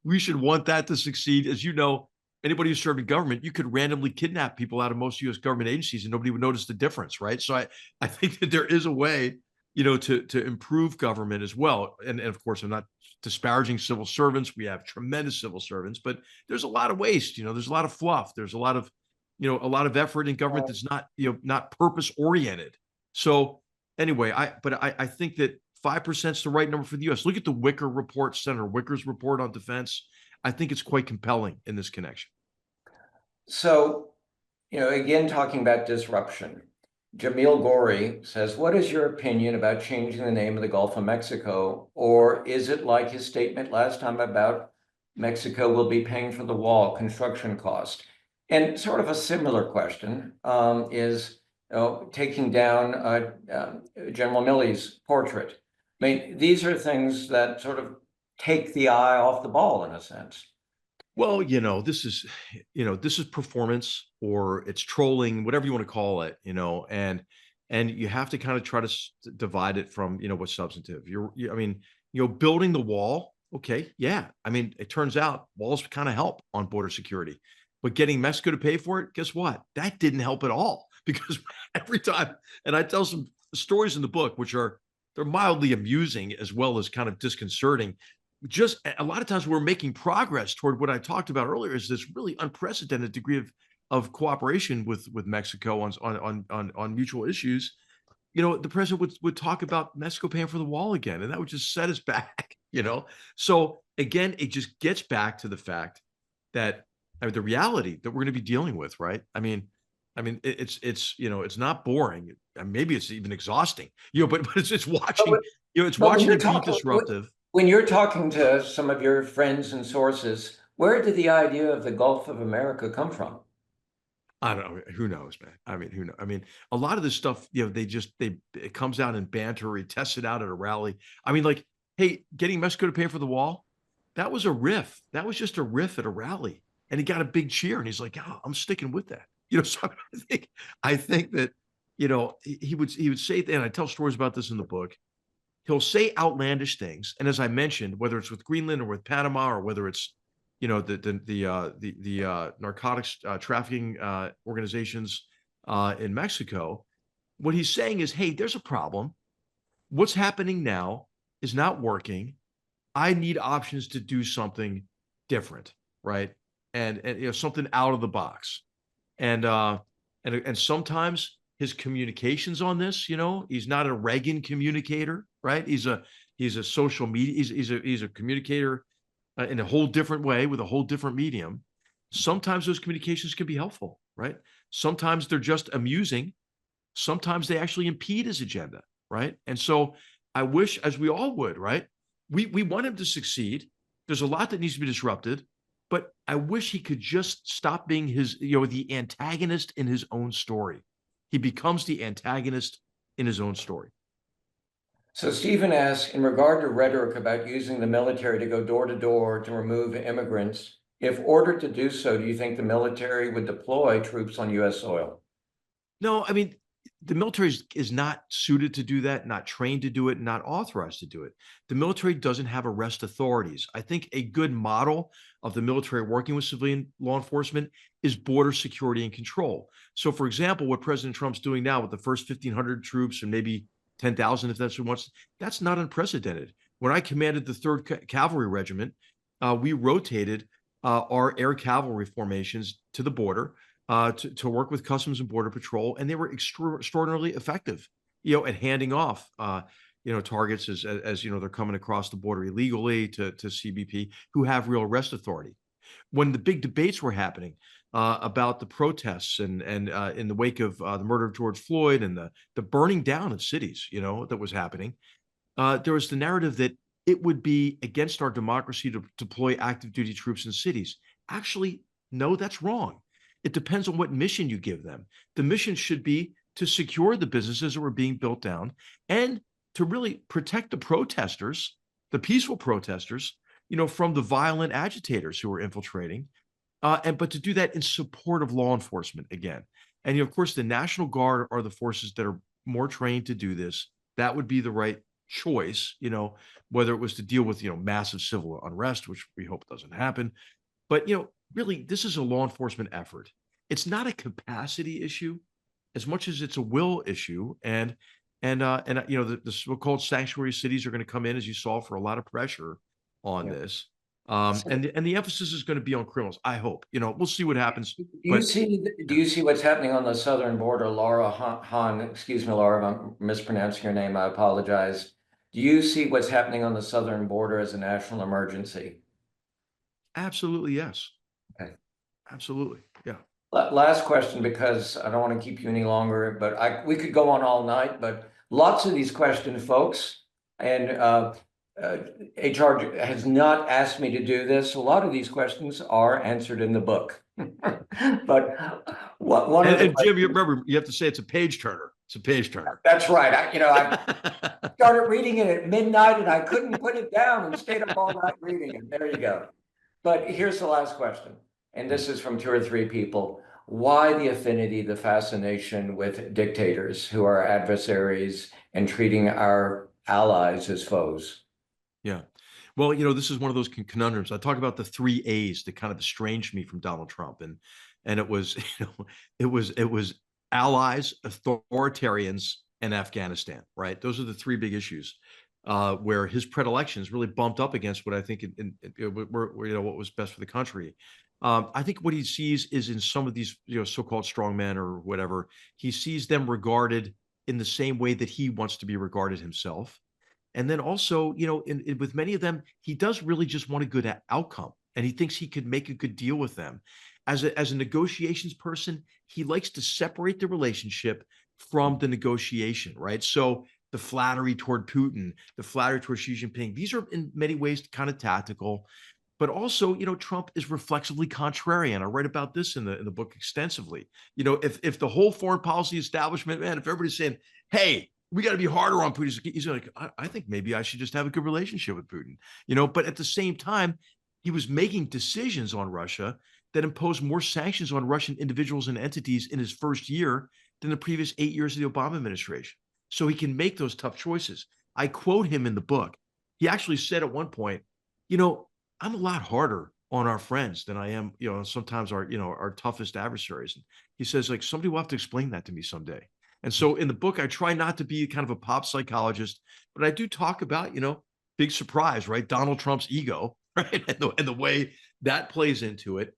we should want that to succeed. As you know, anybody who's served in government, you could randomly kidnap people out of most U.S. government agencies and nobody would notice the difference, right? So I think that there is a way, to improve government as well. And of course, I'm not disparaging civil servants. We have tremendous civil servants, but there's a lot of waste. There's a lot of fluff. There's a lot of effort in government that's not purpose oriented. So anyway, I think that 5% is the right number for the U.S. Look at the Wicker report, Senator Wicker's report on defense. I think it's quite compelling in this connection. So, again, talking about disruption, Jamil Gori says, what is your opinion about changing the name of the Gulf of Mexico? Or is it like his statement last time about Mexico will be paying for the wall construction cost? And sort of a similar question is taking down General Milley's portrait. I mean, these are things that sort of take the eye off the ball in a sense. Well, this is performance, or it's trolling, whatever you want to call it, and you have to kind of try to divide it from, what's substantive. Building the wall. Okay. Yeah. I mean, it turns out walls kind of help on border security, but getting Mexico to pay for it, guess what? That didn't help at all, because every time, and I tell some stories in the book, they're mildly amusing as well as kind of disconcerting. Just a lot of times we're making progress toward what I talked about earlier, is this really unprecedented degree of cooperation with Mexico on mutual issues. The president would talk about Mexico paying for the wall again, and that would just set us back, So again, it just gets back to the fact that the reality that we're going to be dealing with, right? I mean, it's not boring. And maybe it's even exhausting, but it's watching, watching it be disruptive. When you're talking to some of your friends and sources, where did the idea of the Gulf of America come from? I don't know. Who knows, man? I mean, who knows? I mean, a lot of this stuff, it comes out in banter. He tests it out at a rally. I mean, like, hey, getting Mexico to pay for the wall, that was a riff. That was just a riff at a rally, and he got a big cheer. And he's like, "Oh, I'm sticking with that." So I think that, he would say, and I tell stories about this in the book. He'll say outlandish things, and as I mentioned, whether it's with Greenland or with Panama, or whether it's the narcotics trafficking organizations in Mexico, what he's saying is, hey, there's a problem. What's happening now is not working. I need options to do something different, right? And something out of the box. And sometimes his communications on this, he's not a Reagan communicator, right? He's a social media, he's a communicator in a whole different way with a whole different medium. Sometimes those communications can be helpful, right? Sometimes they're just amusing. Sometimes they actually impede his agenda, right? And so I wish, as we all would, right? We want him to succeed. There's a lot that needs to be disrupted, but I wish he could just stop being the antagonist in his own story. He becomes the antagonist in his own story. So Stephen asks, in regard to rhetoric about using the military to go door to door to remove immigrants, if ordered to do so, do you think the military would deploy troops on U.S. soil? No, I mean, the military is not suited to do that, not trained to do it, not authorized to do it. The military doesn't have arrest authorities. I think a good model of the military working with civilian law enforcement is border security and control. So, for example, what President Trump's doing now with the first 1,500 troops, or maybe 10,000 if that's what he wants, that's not unprecedented. When I commanded the 3rd Cavalry Regiment, we rotated our air cavalry formations to the border to work with Customs and Border Patrol, and they were extraordinarily effective, at handing off, targets as they're coming across the border illegally to CBP, who have real arrest authority. When the big debates were happening about the protests and in the wake of the murder of George Floyd and the burning down of cities, that was happening, there was the narrative that it would be against our democracy to deploy active duty troops in cities. Actually, no, that's wrong. It depends on what mission you give them. The mission should be to secure the businesses that were being built down and to really protect the protesters, the peaceful protesters, from the violent agitators who were infiltrating, but to do that in support of law enforcement again. And of course, the National Guard are the forces that are more trained to do this. That would be the right choice, whether it was to deal with massive civil unrest, which we hope doesn't happen. But really, this is a law enforcement effort. It's not a capacity issue as much as it's a will issue. The so-called sanctuary cities are going to come in, as you saw, for a lot of pressure on this. And the emphasis is going to be on criminals. I hope. We'll see what happens. Do you see what's happening on the southern border, Laura Han? Excuse me, Laura, if I'm mispronouncing your name. I apologize. Do you see what's happening on the southern border as a national emergency? Absolutely, yes. Okay. Absolutely, yeah. Last question, because I don't want to keep you any longer, but we could go on all night, but lots of these questions, folks, and HR has not asked me to do this. A lot of these questions are answered in the book. But Jim, you remember, you have to say it's a page turner. It's a page turner. That's right. I started reading it at midnight and I couldn't put it down and stayed up all night reading it. There you go. But here's the last question, and this is from 2 or 3 people. Why the affinity, the fascination with dictators who are adversaries and treating our allies as foes? Yeah. Well, this is one of those conundrums. I talk about the 3 A's that kind of estranged me from Donald Trump. And it was, it was allies, authoritarians, and Afghanistan, right? Those are the 3 big issues where his predilections really bumped up against what I think what was best for the country. I think what he sees is in some of these, so-called strongmen or whatever, he sees them regarded in the same way that he wants to be regarded himself. And then also, with many of them, he does really just want a good outcome, and he thinks he could make a good deal with them. As a negotiations person, he likes to separate the relationship from the negotiation, right? So the flattery toward Putin, the flattery toward Xi Jinping, these are in many ways kind of tactical. But also, Trump is reflexively contrarian. I write about this in the book extensively. If the whole foreign policy establishment, man, if everybody's saying, "Hey, we got to be harder on Putin," he's like, I think maybe I should just have a good relationship with Putin. But at the same time, he was making decisions on Russia that imposed more sanctions on Russian individuals and entities in his first year than the previous 8 years of the Obama administration. So he can make those tough choices. I quote him in the book. He actually said at one point, you know, I'm a lot harder on our friends than I am, sometimes our toughest adversaries. And he says, like, somebody will have to explain that to me someday. And so in the book, I try not to be kind of a pop psychologist, but I do talk about, big surprise, right? Donald Trump's ego, right? And the way that plays into it.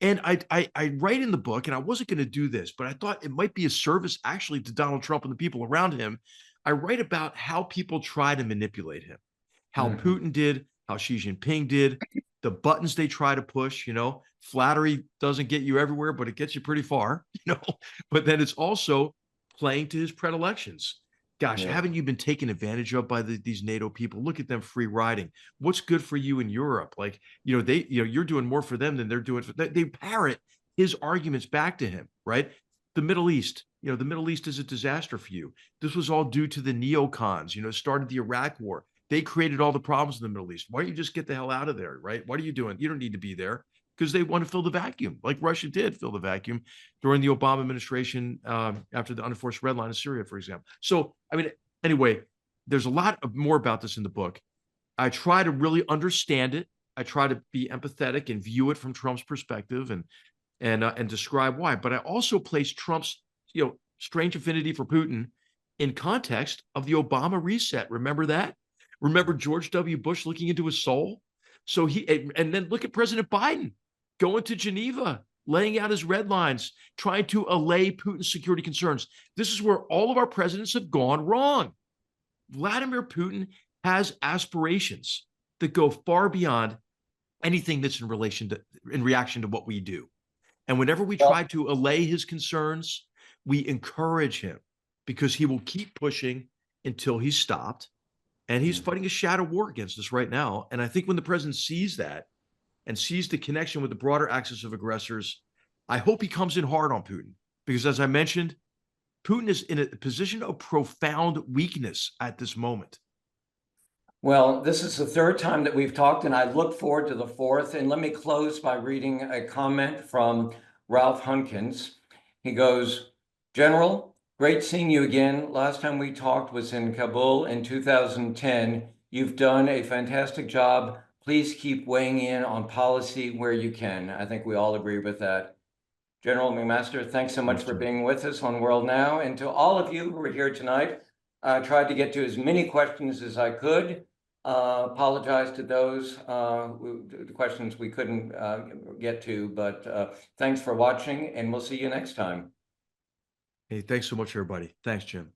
And I write in the book, and I wasn't going to do this, but I thought it might be a service actually to Donald Trump and the people around him. I write about how people try to manipulate him, how Mhm. Putin did, how Xi Jinping did, the buttons they try to push. Flattery doesn't get you everywhere, but it gets you pretty far. But then it's also playing to his predilections. Gosh, Yeah. haven't you been taken advantage of by these NATO people? Look at them free riding. What's good for you in Europe? Like, you're doing more for them than they're doing for. They parrot his arguments back to him, right? The Middle East, the Middle East is a disaster for you. This was all due to the neocons, started the Iraq war. They created all the problems in the Middle East. Why don't you just get the hell out of there, right? What are you doing? You don't need to be there, because they want to fill the vacuum, like Russia did fill the vacuum during the Obama administration, after the unenforced red line in Syria, for example. So, I mean, anyway, there's a lot more about this in the book. I try to really understand it. I try to be empathetic and view it from Trump's perspective, and describe why. But I also place Trump's strange affinity for Putin in context of the Obama reset. Remember that? Remember George W. Bush looking into his soul? So and then look at President Biden going to Geneva, laying out his red lines, trying to allay Putin's security concerns. This is where all of our presidents have gone wrong. Vladimir Putin has aspirations that go far beyond anything that's in reaction to what we do. And whenever we Well, try to allay his concerns, we encourage him, because he will keep pushing until he's stopped. And he's fighting a shadow war against us right now. And I think when the president sees that and sees the connection with the broader axis of aggressors, I hope he comes in hard on Putin. Because as I mentioned, Putin is in a position of profound weakness at this moment. Well, this is the third time that we've talked, and I look forward to the fourth. And let me close by reading a comment from Ralph Hunkins. He goes, General, great seeing you again. Last time we talked was in Kabul in 2010. You've done a fantastic job. Please keep weighing in on policy where you can. I think we all agree with that. General McMaster, thanks so much Thanks, for Jim. being with us on World Now. And to all of you who are here tonight, I tried to get to as many questions as I could. Apologize to those the questions we couldn't get to, but thanks for watching, and we'll see you next time. Hey, thanks so much, everybody. Thanks, Jim.